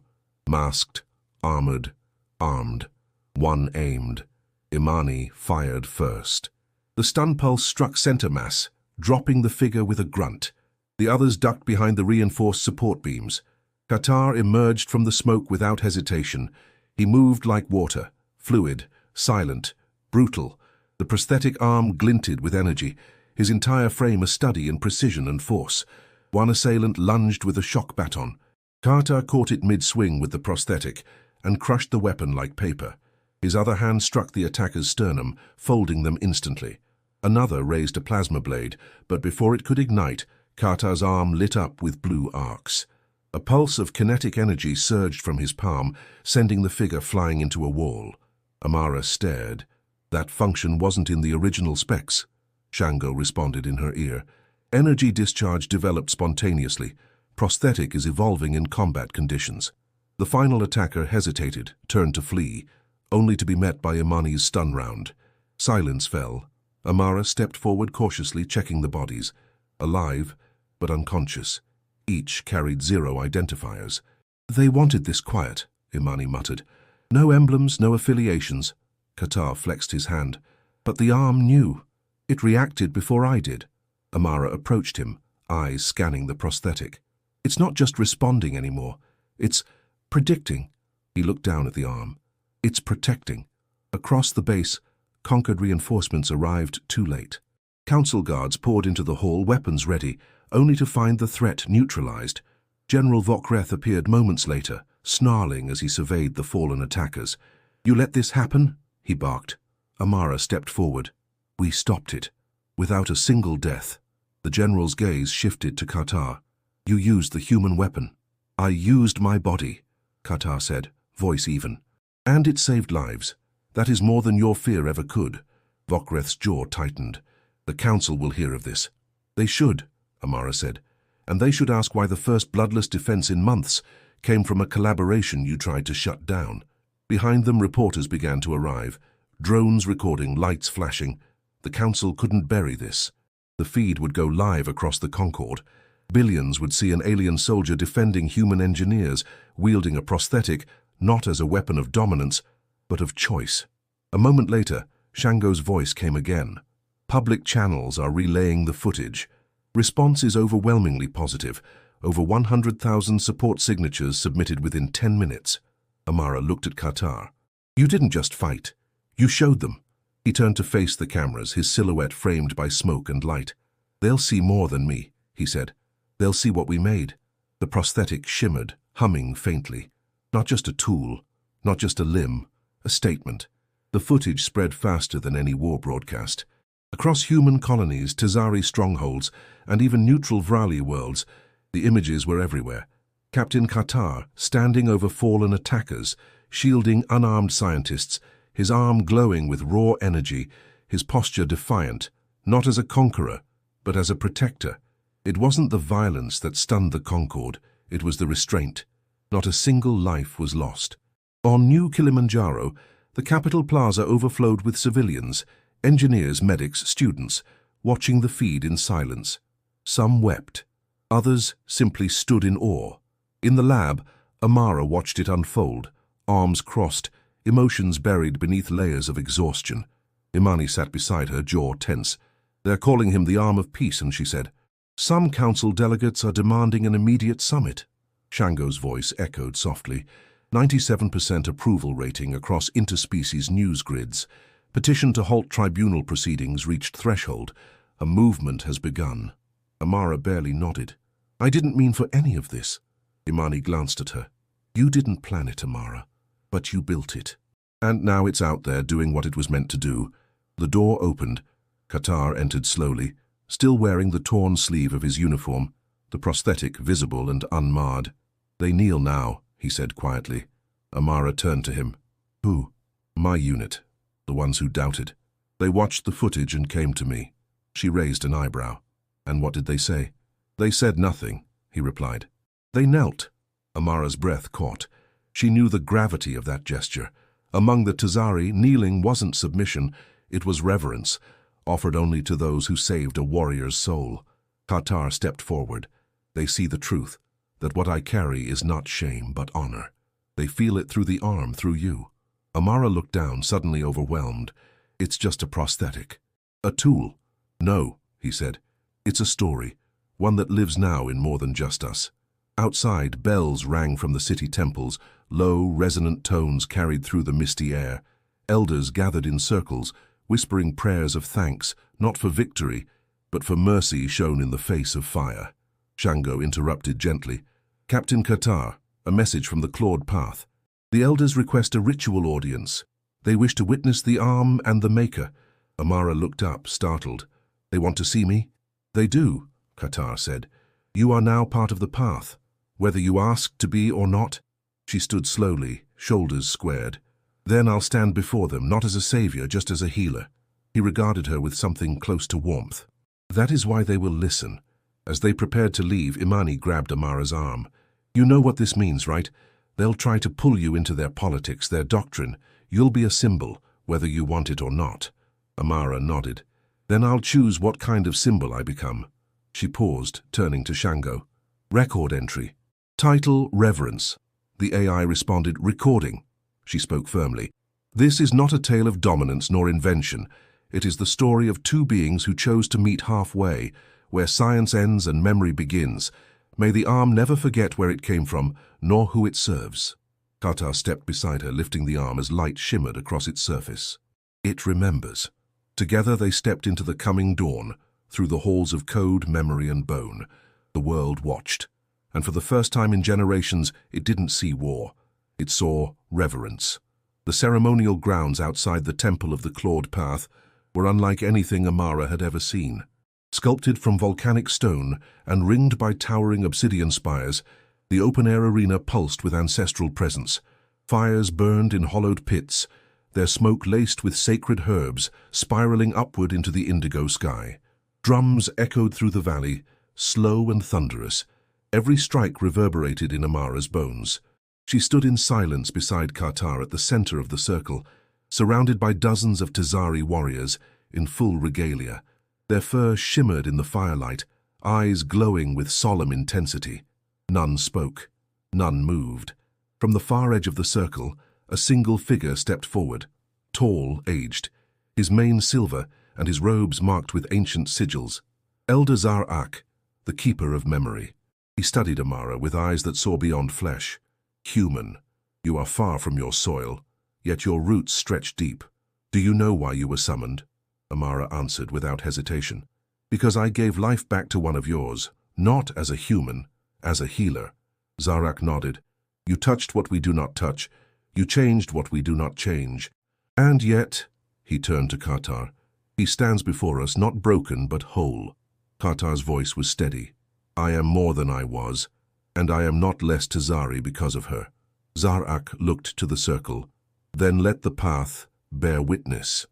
S1: masked, armored, armed. One aimed. Imani fired first. The stun pulse struck center mass, dropping the figure with a grunt. The others ducked behind the reinforced support beams. Qatar emerged from the smoke without hesitation. He moved like water, fluid, silent, brutal. The prosthetic arm glinted with energy, his entire frame a study in precision and force. One assailant lunged with a shock baton. Qatar caught it mid-swing with the prosthetic and crushed the weapon like paper. His other hand struck the attacker's sternum, folding them instantly. Another raised a plasma blade, but before it could ignite, Qatar's arm lit up with blue arcs. A pulse of kinetic energy surged from his palm, sending the figure flying into a wall. Amara stared. That function wasn't in the original specs. Shango responded in her ear. Energy discharge developed spontaneously. Prosthetic is evolving in combat conditions. The final attacker hesitated, turned to flee, only to be met by Imani's stun round. Silence fell. Amara stepped forward cautiously, checking the bodies. Alive, but unconscious. Each carried 0 identifiers. They wanted this quiet, Imani muttered. No emblems, no affiliations. Qatar flexed his hand. But the arm knew. It reacted before I did. Amara approached him, eyes scanning the prosthetic. It's not just responding anymore. It's predicting. He looked down at the arm. It's protecting. Across the base, conquered reinforcements arrived too late. Council guards poured into the hall, weapons ready, only to find the threat neutralized. General Vokreth appeared moments later, snarling as he surveyed the fallen attackers. You let this happen? He barked. Amara stepped forward. We stopped it. Without a single death. The general's gaze shifted to Qatar. You used the human weapon. I used my body, Qatar said, voice even. And it saved lives. That is more than your fear ever could. Vokreth's jaw tightened. The council will hear of this. They should, Amara said. And they should ask why the first bloodless defense in months came from a collaboration you tried to shut down. Behind them, reporters began to arrive. Drones recording, lights flashing. The council couldn't bury this. The feed would go live across the Concord. Billions would see an alien soldier defending human engineers, wielding a prosthetic, not as a weapon of dominance, but of choice. A moment later, Shango's voice came again. Public channels are relaying the footage. Response is overwhelmingly positive. Over 100,000 support signatures submitted within 10 minutes. Amara looked at Qatar. You didn't just fight. You showed them. He turned to face the cameras, his silhouette framed by smoke and light. They'll see more than me, he said. They'll see what we made. The prosthetic shimmered, humming faintly. Not just a tool, not just a limb, a statement. The footage spread faster than any war broadcast. Across human colonies, Tazari strongholds, and even neutral Vrali worlds, the images were everywhere. Captain Qatar, standing over fallen attackers, shielding unarmed scientists, his arm glowing with raw energy, his posture defiant, not as a conqueror, but as a protector. It wasn't the violence that stunned the Concord, it was the restraint. Not a single life was lost. On New Kilimanjaro, the capital plaza overflowed with civilians, engineers, medics, students, watching the feed in silence. Some wept. Others simply stood in awe. In the lab, Amara watched it unfold, arms crossed, emotions buried beneath layers of exhaustion. Imani sat beside her, jaw tense. They're calling him the arm of peace, and she said, some council delegates are demanding an immediate summit. Shango's voice echoed softly. 97% approval rating across interspecies news grids. Petition to halt tribunal proceedings reached threshold. A movement has begun. Amara barely nodded. I didn't mean for any of this. Imani glanced at her. You didn't plan it, Amara, but you built it. And now it's out there doing what it was meant to do. The door opened. Qatar entered slowly, still wearing the torn sleeve of his uniform, the prosthetic visible and unmarred. They kneel now, he said quietly. Amara turned to him. Who? My unit. The ones who doubted. They watched the footage and came to me. She raised an eyebrow. And what did they say? They said nothing, he replied. They knelt. Amara's breath caught. She knew the gravity of that gesture. Among the Tazari, kneeling wasn't submission, it was reverence, offered only to those who saved a warrior's soul. Qatar stepped forward. They see the truth, that what I carry is not shame but honor. They feel it through the arm, through you. Amara looked down, suddenly overwhelmed. It's just a prosthetic. A tool. No, he said. It's a story, one that lives now in more than just us. Outside, bells rang from the city temples, low, resonant tones carried through the misty air. Elders gathered in circles, whispering prayers of thanks, not for victory, but for mercy shown in the face of fire. Shango interrupted gently. Captain Qatar, a message from the clawed path. The elders request a ritual audience. They wish to witness the arm and the maker. Amara looked up, startled. They want to see me? They do, Qatar said. You are now part of the path, whether you ask to be or not. She stood slowly, shoulders squared. Then I'll stand before them, not as a savior, just as a healer. He regarded her with something close to warmth. That is why they will listen. As they prepared to leave, Imani grabbed Amara's arm. You know what this means, right? They'll try to pull you into their politics, their doctrine. You'll be a symbol, whether you want it or not. Amara nodded. Then I'll choose what kind of symbol I become. She paused, turning to Shango. Record entry. Title, Reverence. The AI responded, Recording. She spoke firmly. This is not a tale of dominance nor invention. It is the story of two beings who chose to meet halfway, where science ends and memory begins. May the arm never forget where it came from, nor who it serves. Qatar stepped beside her, lifting the arm as light shimmered across its surface. It remembers. Together they stepped into the coming dawn, through the halls of code, memory, and bone. The world watched. And for the first time in generations, it didn't see war. It saw reverence. The ceremonial grounds outside the temple of the clawed path were unlike anything Amara had ever seen. Sculpted from volcanic stone and ringed by towering obsidian spires, the open-air arena pulsed with ancestral presence. Fires burned in hollowed pits, their smoke laced with sacred herbs, spiraling upward into the indigo sky. Drums echoed through the valley, slow and thunderous. Every strike reverberated in Amara's bones. She stood in silence beside Qatar at the center of the circle, surrounded by dozens of Tazari warriors in full regalia. Their fur shimmered in the firelight, eyes glowing with solemn intensity. None spoke. None moved. From the far edge of the circle, a single figure stepped forward, tall, aged, his mane silver and his robes marked with ancient sigils. Elder Zarak, the keeper of memory. He studied Amara with eyes that saw beyond flesh. Human, you are far from your soil, yet your roots stretch deep. Do you know why you were summoned? Amara answered without hesitation. Because I gave life back to one of yours, not as a human, as a healer. Zarak nodded. You touched what we do not touch. You changed what we do not change. And yet, he turned to Qatar, he stands before us not broken but whole. Qatar's voice was steady. I am more than I was, and I am not less Tazari because of her. Zarak looked to the circle. Then let the path bear witness.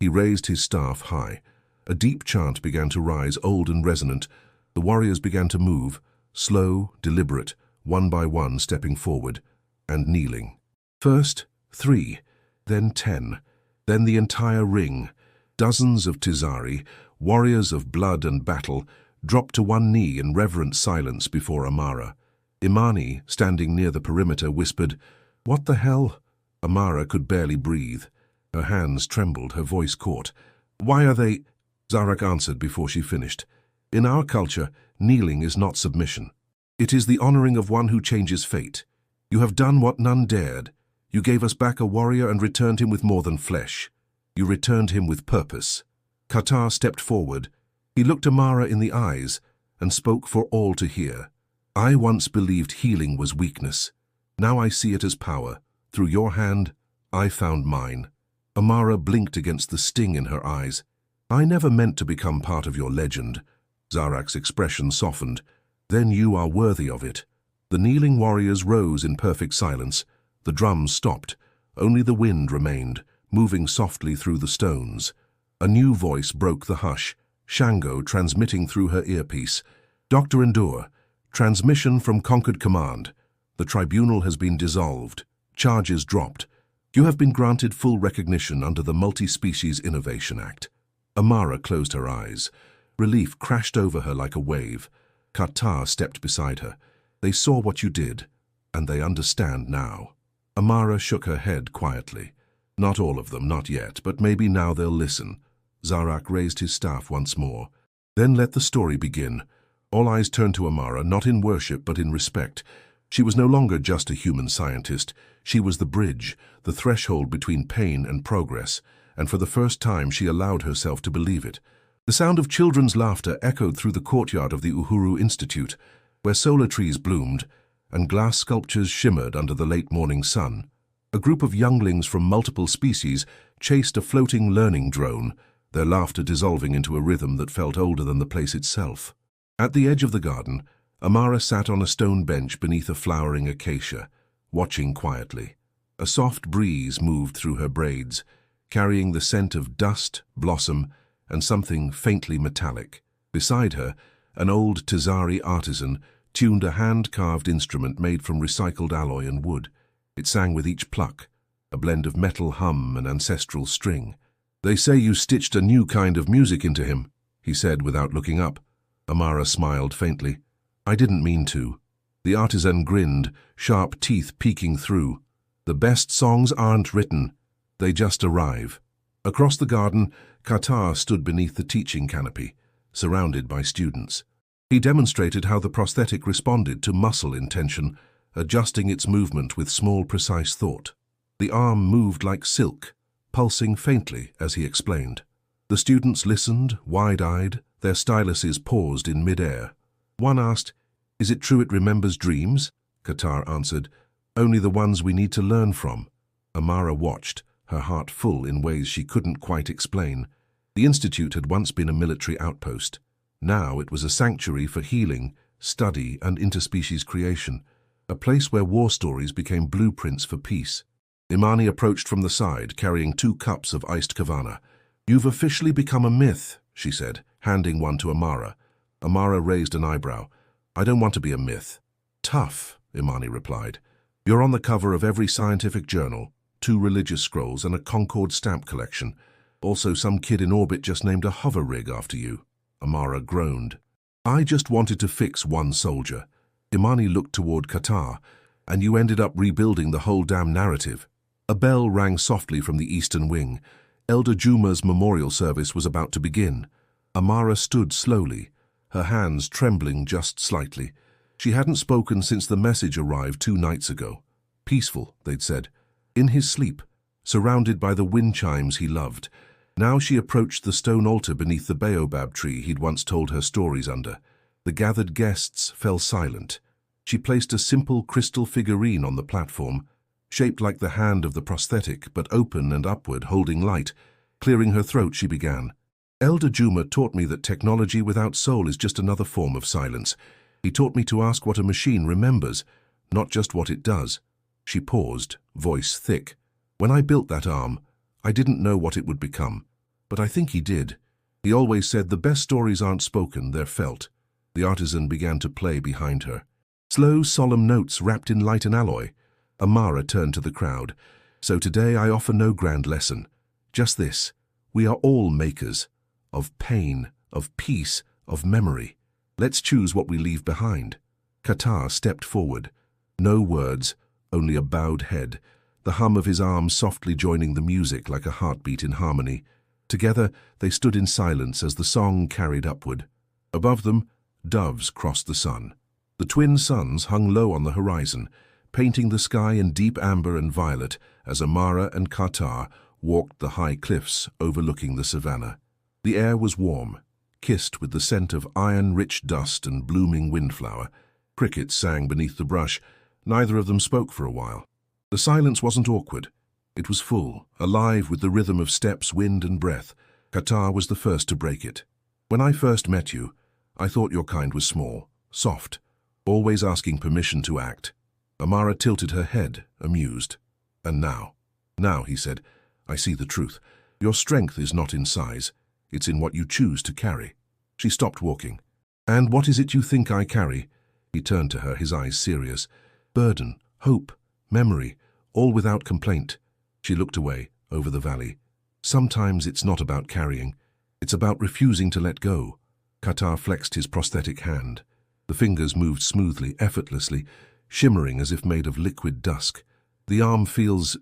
S1: He raised his staff high. A deep chant began to rise, old and resonant. The warriors began to move, slow, deliberate, one by one stepping forward and kneeling. First 3, then 10, then the entire ring. Dozens of Tazari, warriors of blood and battle, dropped to one knee in reverent silence before Amara. Imani, standing near the perimeter, whispered, What the hell? Amara could barely breathe. Her hands trembled, her voice caught. Why are they? Zarak answered before she finished. In our culture, kneeling is not submission. It is the honoring of one who changes fate. You have done what none dared. You gave us back a warrior and returned him with more than flesh. You returned him with purpose. Qatar stepped forward. He looked Amara in the eyes and spoke for all to hear. I once believed healing was weakness. Now I see it as power. Through your hand, I found mine. Amara blinked against the sting in her eyes. I never meant to become part of your legend. Zarak's expression softened. Then you are worthy of it. The kneeling warriors rose in perfect silence. The drums stopped. Only the wind remained, moving softly through the stones. A new voice broke the hush, Shango transmitting through her earpiece. Dr. Endure, transmission from Conquered Command. The tribunal has been dissolved. Charges dropped. You have been granted full recognition under the Multi-Species Innovation Act. Amara closed her eyes. Relief crashed over her like a wave. Qatar stepped beside her. They saw what you did, and they understand now. Amara shook her head quietly. Not all of them, not yet, but maybe now they'll listen. Zarak raised his staff once more. Then let the story begin. All eyes turned to Amara, not in worship but in respect. She was no longer just a human scientist. She was the bridge, the threshold between pain and progress, and for the first time she allowed herself to believe it. The sound of children's laughter echoed through the courtyard of the Uhuru Institute, where solar trees bloomed and glass sculptures shimmered under the late morning sun. A group of younglings from multiple species chased a floating learning drone, their laughter dissolving into a rhythm that felt older than the place itself. At the edge of the garden, Amara sat on a stone bench beneath a flowering acacia, watching quietly. A soft breeze moved through her braids, carrying the scent of dust, blossom, and something faintly metallic. Beside her, an old Tazari artisan tuned a hand-carved instrument made from recycled alloy and wood. It sang with each pluck, a blend of metal hum and ancestral string. "They say you stitched a new kind of music into him," he said without looking up. Amara smiled faintly. "I didn't mean to." The artisan grinned, sharp teeth peeking through. "The best songs aren't written. They just arrive." Across the garden, Qatar stood beneath the teaching canopy, surrounded by students. He demonstrated how the prosthetic responded to muscle intention, adjusting its movement with small, precise thought. The arm moved like silk, pulsing faintly as he explained. The students listened, wide-eyed, their styluses paused in mid-air. One asked, "Is it true it remembers dreams?" Qatar answered, "Only the ones we need to learn from." Amara watched, her heart full in ways she couldn't quite explain. The institute had once been a military outpost. Now it was a sanctuary for healing, study, and interspecies creation, a place where war stories became blueprints for peace. Imani approached from the side, carrying 2 cups of iced kavana. "You've officially become a myth," she said, handing one to Amara. Amara raised an eyebrow. "I don't want to be a myth." "Tough," Imani replied. "You're on the cover of every scientific journal, 2 religious scrolls and a Concord stamp collection. Also, some kid in orbit just named a hover rig after you." Amara groaned. "I just wanted to fix one soldier." Imani looked toward Qatar, "And you ended up rebuilding the whole damn narrative." A bell rang softly from the eastern wing. Elder Juma's memorial service was about to begin. Amara stood slowly, her hands trembling just slightly. She hadn't spoken since the message arrived 2 nights ago. Peaceful, they'd said. In his sleep, surrounded by the wind chimes he loved. Now she approached the stone altar beneath the baobab tree he'd once told her stories under. The gathered guests fell silent. She placed a simple crystal figurine on the platform, shaped like the hand of the prosthetic, but open and upward, holding light. Clearing her throat, she began. "Elder Juma taught me that technology without soul is just another form of silence. He taught me to ask what a machine remembers, not just what it does." She paused, voice thick. "When I built that arm, I didn't know what it would become. But I think he did. He always said the best stories aren't spoken, they're felt." The artisan began to play behind her. Slow, solemn notes wrapped in light and alloy. Amara turned to the crowd. "So today I offer no grand lesson. Just this. We are all makers. Of pain, of peace, of memory. Let's choose what we leave behind." Qatar stepped forward. No words, only a bowed head, the hum of his arms softly joining the music like a heartbeat in harmony. Together, they stood in silence as the song carried upward. Above them, doves crossed the sun. The twin suns hung low on the horizon, painting the sky in deep amber and violet as Amara and Qatar walked the high cliffs overlooking the savannah. The air was warm, kissed with the scent of iron-rich dust and blooming windflower. Crickets sang beneath the brush. Neither of them spoke for a while. The silence wasn't awkward. It was full, alive with the rhythm of steps, wind, and breath. Qatar was the first to break it. "When I first met you, I thought your kind was small, soft, always asking permission to act." Amara tilted her head, amused. "And now?" "Now," he said, "I see the truth. Your strength is not in size. It's in what you choose to carry." She stopped walking. "And what is it you think I carry?" He turned to her, his eyes serious. "Burden, hope, memory, all without complaint." She looked away, over the valley. "Sometimes it's not about carrying. It's about refusing to let go." Qatar flexed his prosthetic hand. The fingers moved smoothly, effortlessly, shimmering as if made of liquid dusk. The arm feels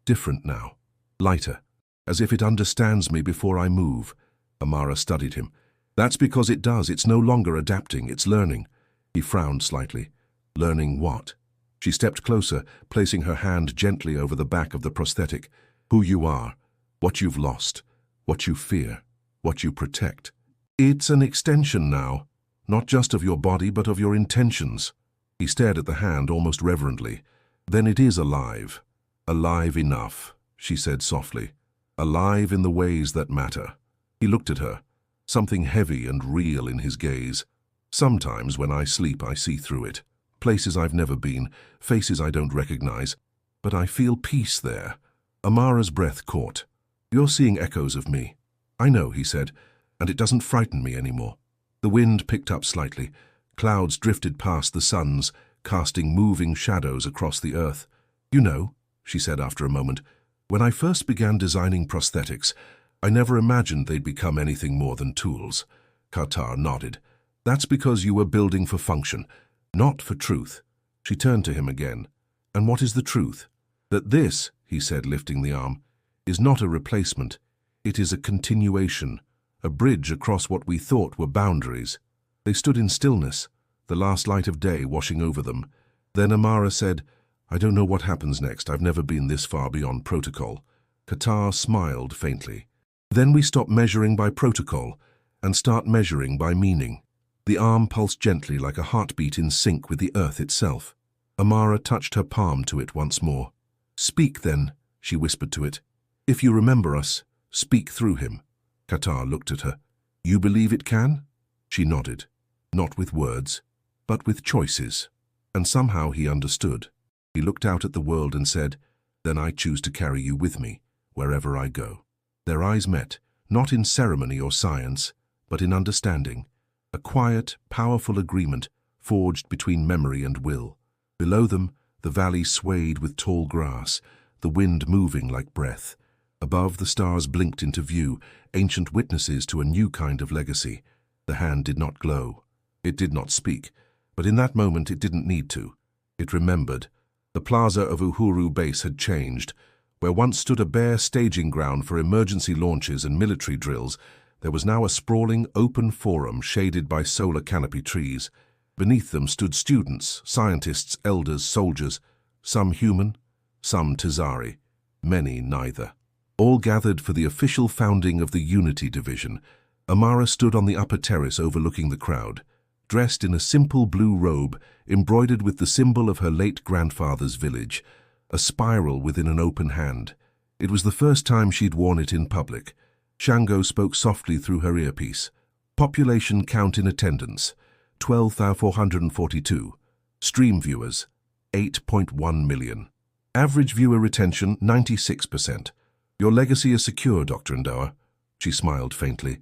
S1: different now, lighter, as if it understands me before I move. Amara studied him. That's because it does. It's no longer adapting, it's learning. He frowned slightly. Learning what? She stepped closer, placing her hand gently over the back of the prosthetic. Who you are, what you've lost, what you fear, what you protect. It's an extension now, not just of your body but of your intentions. He stared at the hand almost reverently. Then it is alive. Alive enough, she said softly. Alive in the ways that matter. He looked at her, something heavy and real in his gaze. Sometimes when I sleep I see through it. Places I've never been, faces I don't recognize, but I feel peace there. Amara's breath caught. You're seeing echoes of me. I know, he said, and it doesn't frighten me anymore. The wind picked up slightly. Clouds drifted past the suns, casting moving shadows across the earth. You know, she said after a moment, when I first began designing prosthetics, I never imagined they'd become anything more than tools. Qatar nodded. That's because you were building for function, not for truth. She turned to him again. And what is the truth? That this, he said, lifting the arm, is not a replacement. It is a continuation, a bridge across what we thought were boundaries. They stood in stillness, the last light of day washing over them. Then Amara said, I don't know what happens next. I've never been this far beyond protocol. Qatar smiled faintly. Then we stop measuring by protocol and start measuring by meaning. The arm pulsed gently like a heartbeat in sync with the earth itself. Amara touched her palm to it once more. Speak then, she whispered to it. If you remember us, speak through him. Qatar looked at her. You believe it can? She nodded. Not with words, but with choices. And somehow he understood. He looked out at the world and said, Then I choose to carry you with me, wherever I go. Their eyes met, not in ceremony or science, but in understanding. A quiet, powerful agreement forged between memory and will. Below them, the valley swayed with tall grass, the wind moving like breath. Above, the stars blinked into view, ancient witnesses to a new kind of legacy. The hand did not glow. It did not speak, but in that moment it didn't need to. It remembered. The plaza of Uhuru Base had changed. Where once stood a bare staging ground for emergency launches and military drills, there was now a sprawling, open forum shaded by solar canopy trees. Beneath them stood students, scientists, elders, soldiers, some human, some Tazari, many neither. All gathered for the official founding of the Unity Division. Amara stood on the upper terrace overlooking the crowd, dressed in a simple blue robe embroidered with the symbol of her late grandfather's village, a spiral within an open hand. It was the first time she'd worn it in public. Shango spoke softly through her earpiece. Population count in attendance, 12,442. Stream viewers, 8.1 million. Average viewer retention, 96%. Your legacy is secure, Dr. Ndoa. She smiled faintly.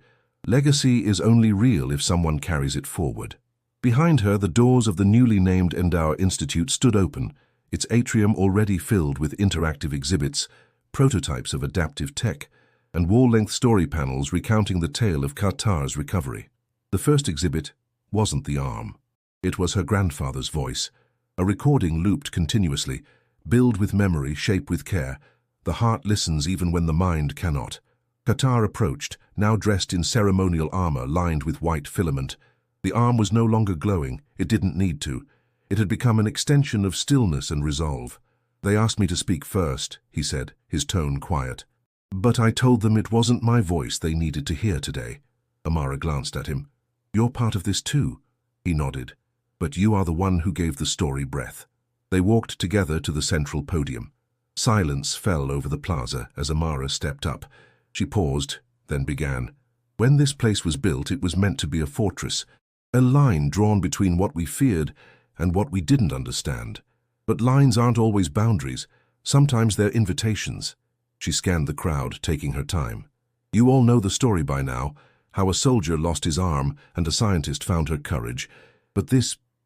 S1: Legacy is only real if someone carries it forward. Behind her, the doors of the newly named Ndoa Institute stood open, its atrium already filled with interactive exhibits, prototypes of adaptive tech, and wall-length story panels recounting the tale of Qatar's recovery. The first exhibit wasn't the arm. It was her grandfather's voice, a recording looped continuously, billed with memory, shaped with care. The heart listens even when the mind cannot. Qatar approached, now dressed in ceremonial armor lined with white filament. The arm was no longer glowing. It didn't need to. It had become an extension of stillness and resolve. They asked me to speak first, he said, his tone quiet. But I told them it wasn't my voice they needed to hear today. Amara glanced at him. You're part of this too, he nodded. But you are the one who gave the story breath. They walked together to the central podium. Silence fell over the plaza as Amara stepped up. She paused, then began. When this place was built, it was meant to be a fortress, a line drawn between what we feared and what we didn't understand. But lines aren't always boundaries. Sometimes they're invitations. She scanned the crowd, taking her time. You all know the story by now, how a soldier lost his arm and a scientist found her courage. But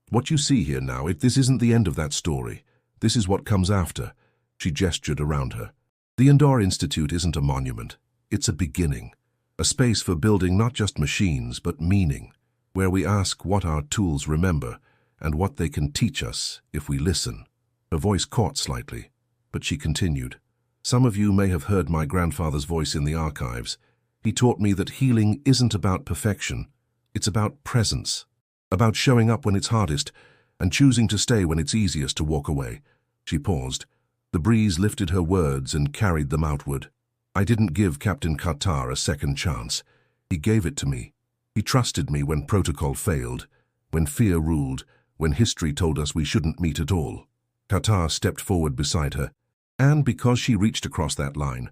S1: what you see here now, this isn't the end of that story. This is what comes after. She gestured around her. The Ndoa Institute isn't a monument. It's a beginning. A space for building not just machines, but meaning. where we ask what our tools remember and what they can teach us if we listen. Her voice caught slightly, but she continued. Some of you may have heard my grandfather's voice in the archives. He taught me that healing isn't about perfection. It's about presence, about showing up when it's hardest and choosing to stay when it's easiest to walk away. She paused. The breeze lifted her words and carried them outward. I didn't give Captain Qatar a second chance. He gave it to me. He trusted me when protocol failed, when fear ruled, when history told us we shouldn't meet at all. Qatar stepped forward beside her, and because she reached across that line,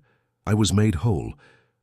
S1: I was made whole,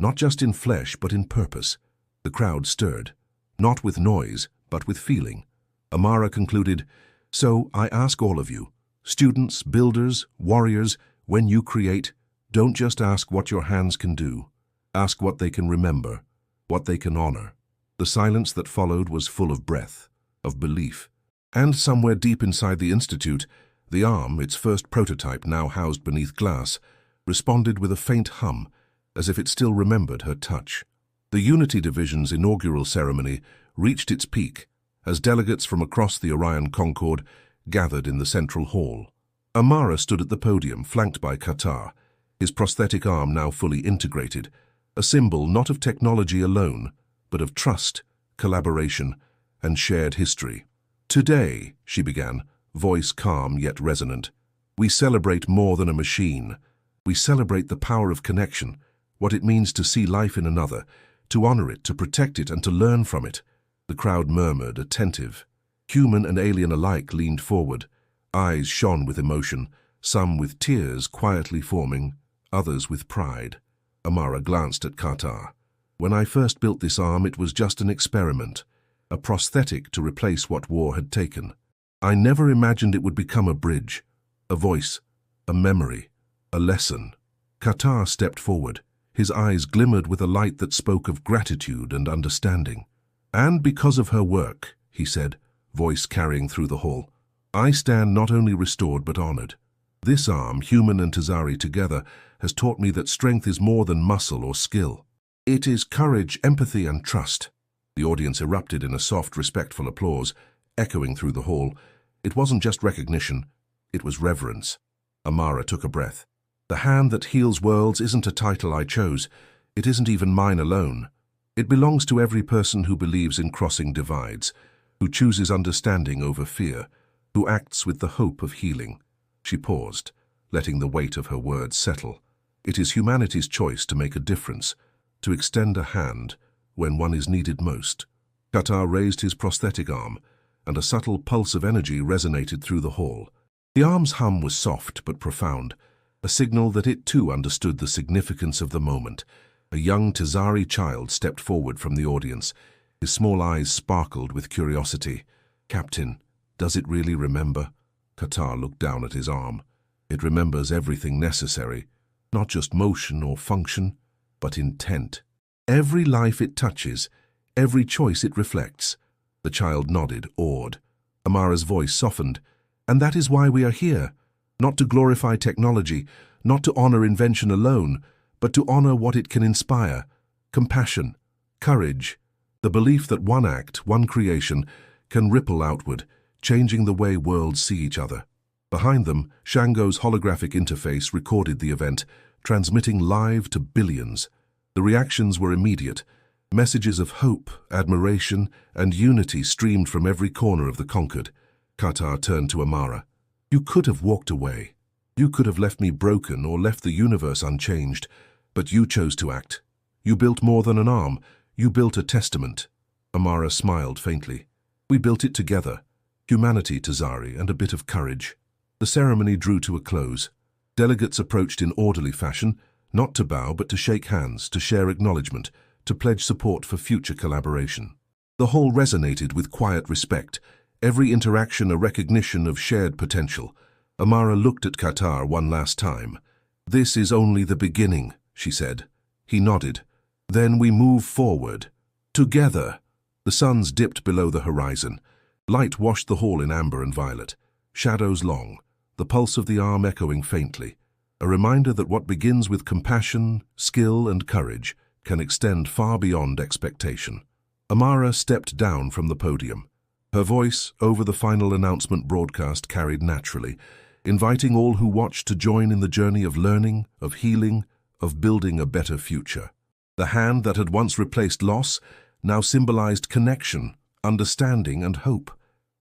S1: not just in flesh but in purpose. The crowd stirred, not with noise, but with feeling. Amara concluded, so I ask all of you, students, builders, warriors, when you create, don't just ask what your hands can do. Ask what they can remember, what they can honor. The silence that followed was full of breath, of belief. And somewhere deep inside the institute, the arm, its first prototype now housed beneath glass, responded with a faint hum, as if it still remembered her touch. The Unity Division's inaugural ceremony reached its peak as delegates from across the Orion Concord gathered in the central hall. Amara stood at the podium, flanked by Qatar, his prosthetic arm now fully integrated, a symbol not of technology alone, but of trust, collaboration, and shared history. Today, she began, voice calm yet resonant, we celebrate more than a machine. We celebrate the power of connection, what it means to see life in another, to honor it, to protect it, and to learn from it. The crowd murmured, attentive. Human and alien alike leaned forward. Eyes shone with emotion, some with tears quietly forming, others with pride. Amara glanced at Qatar. When I first built this arm, it was just an experiment, a prosthetic to replace what war had taken. I never imagined it would become a bridge, a voice, a memory, a lesson. Qatar stepped forward. His eyes glimmered with a light that spoke of gratitude and understanding. And because of her work, he said, voice carrying through the hall, I stand not only restored but honored. This arm, human and Tazari together, has taught me that strength is more than muscle or skill. It is courage, empathy, and trust. The audience erupted in a soft, respectful applause, echoing through the hall. It wasn't just recognition, it was reverence. Amara took a breath. The hand that heals worlds isn't a title I chose. It isn't even mine alone. It belongs to every person who believes in crossing divides, who chooses understanding over fear, who acts with the hope of healing. She paused, letting the weight of her words settle. It is humanity's choice to make a difference, to extend a hand when one is needed most. Qatar raised his prosthetic arm, and a subtle pulse of energy resonated through the hall. The arm's hum was soft but profound, a signal that it too understood the significance of the moment. A young Tazari child stepped forward from the audience. His small eyes sparkled with curiosity. Captain, does it really remember? Qatar looked down at his arm. It remembers everything necessary, not just motion or function, but intent. Every life it touches, every choice it reflects. The child nodded, awed. Amara's voice softened. And that is why we are here, not to glorify technology, not to honor invention alone, but to honor what it can inspire. Compassion, courage, the belief that one act, one creation, can ripple outward, changing the way worlds see each other. Behind them, Shango's holographic interface recorded the event, transmitting live to billions. The reactions were immediate. Messages of hope, admiration, and unity streamed from every corner of the Concord. Qatar turned to Amara. You could have walked away. You could have left me broken or left the universe unchanged, but you chose to act. You built more than an arm. You built a testament. Amara smiled faintly. We built it together. Humanity, Tazari, and a bit of courage. The ceremony drew to a close. Delegates approached in orderly fashion, not to bow but to shake hands, to share acknowledgement, to pledge support for future collaboration. The hall resonated with quiet respect, every interaction a recognition of shared potential. Amara looked at Qatar one last time. This is only the beginning, she said. He nodded. Then we move forward. Together. The suns dipped below the horizon. Light washed the hall in amber and violet. Shadows long, the pulse of the arm echoing faintly. A reminder that what begins with compassion, skill, and courage can extend far beyond expectation. Amara stepped down from the podium. Her voice, over the final announcement broadcast, carried naturally, inviting all who watched to join in the journey of learning, of healing, of building a better future. The hand that had once replaced loss now symbolized connection, understanding, and hope.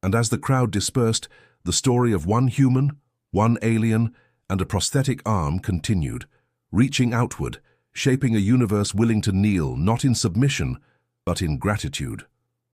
S1: And as the crowd dispersed, the story of one human, one alien, and a prosthetic arm continued, reaching outward, shaping a universe willing to kneel not in submission, but in gratitude.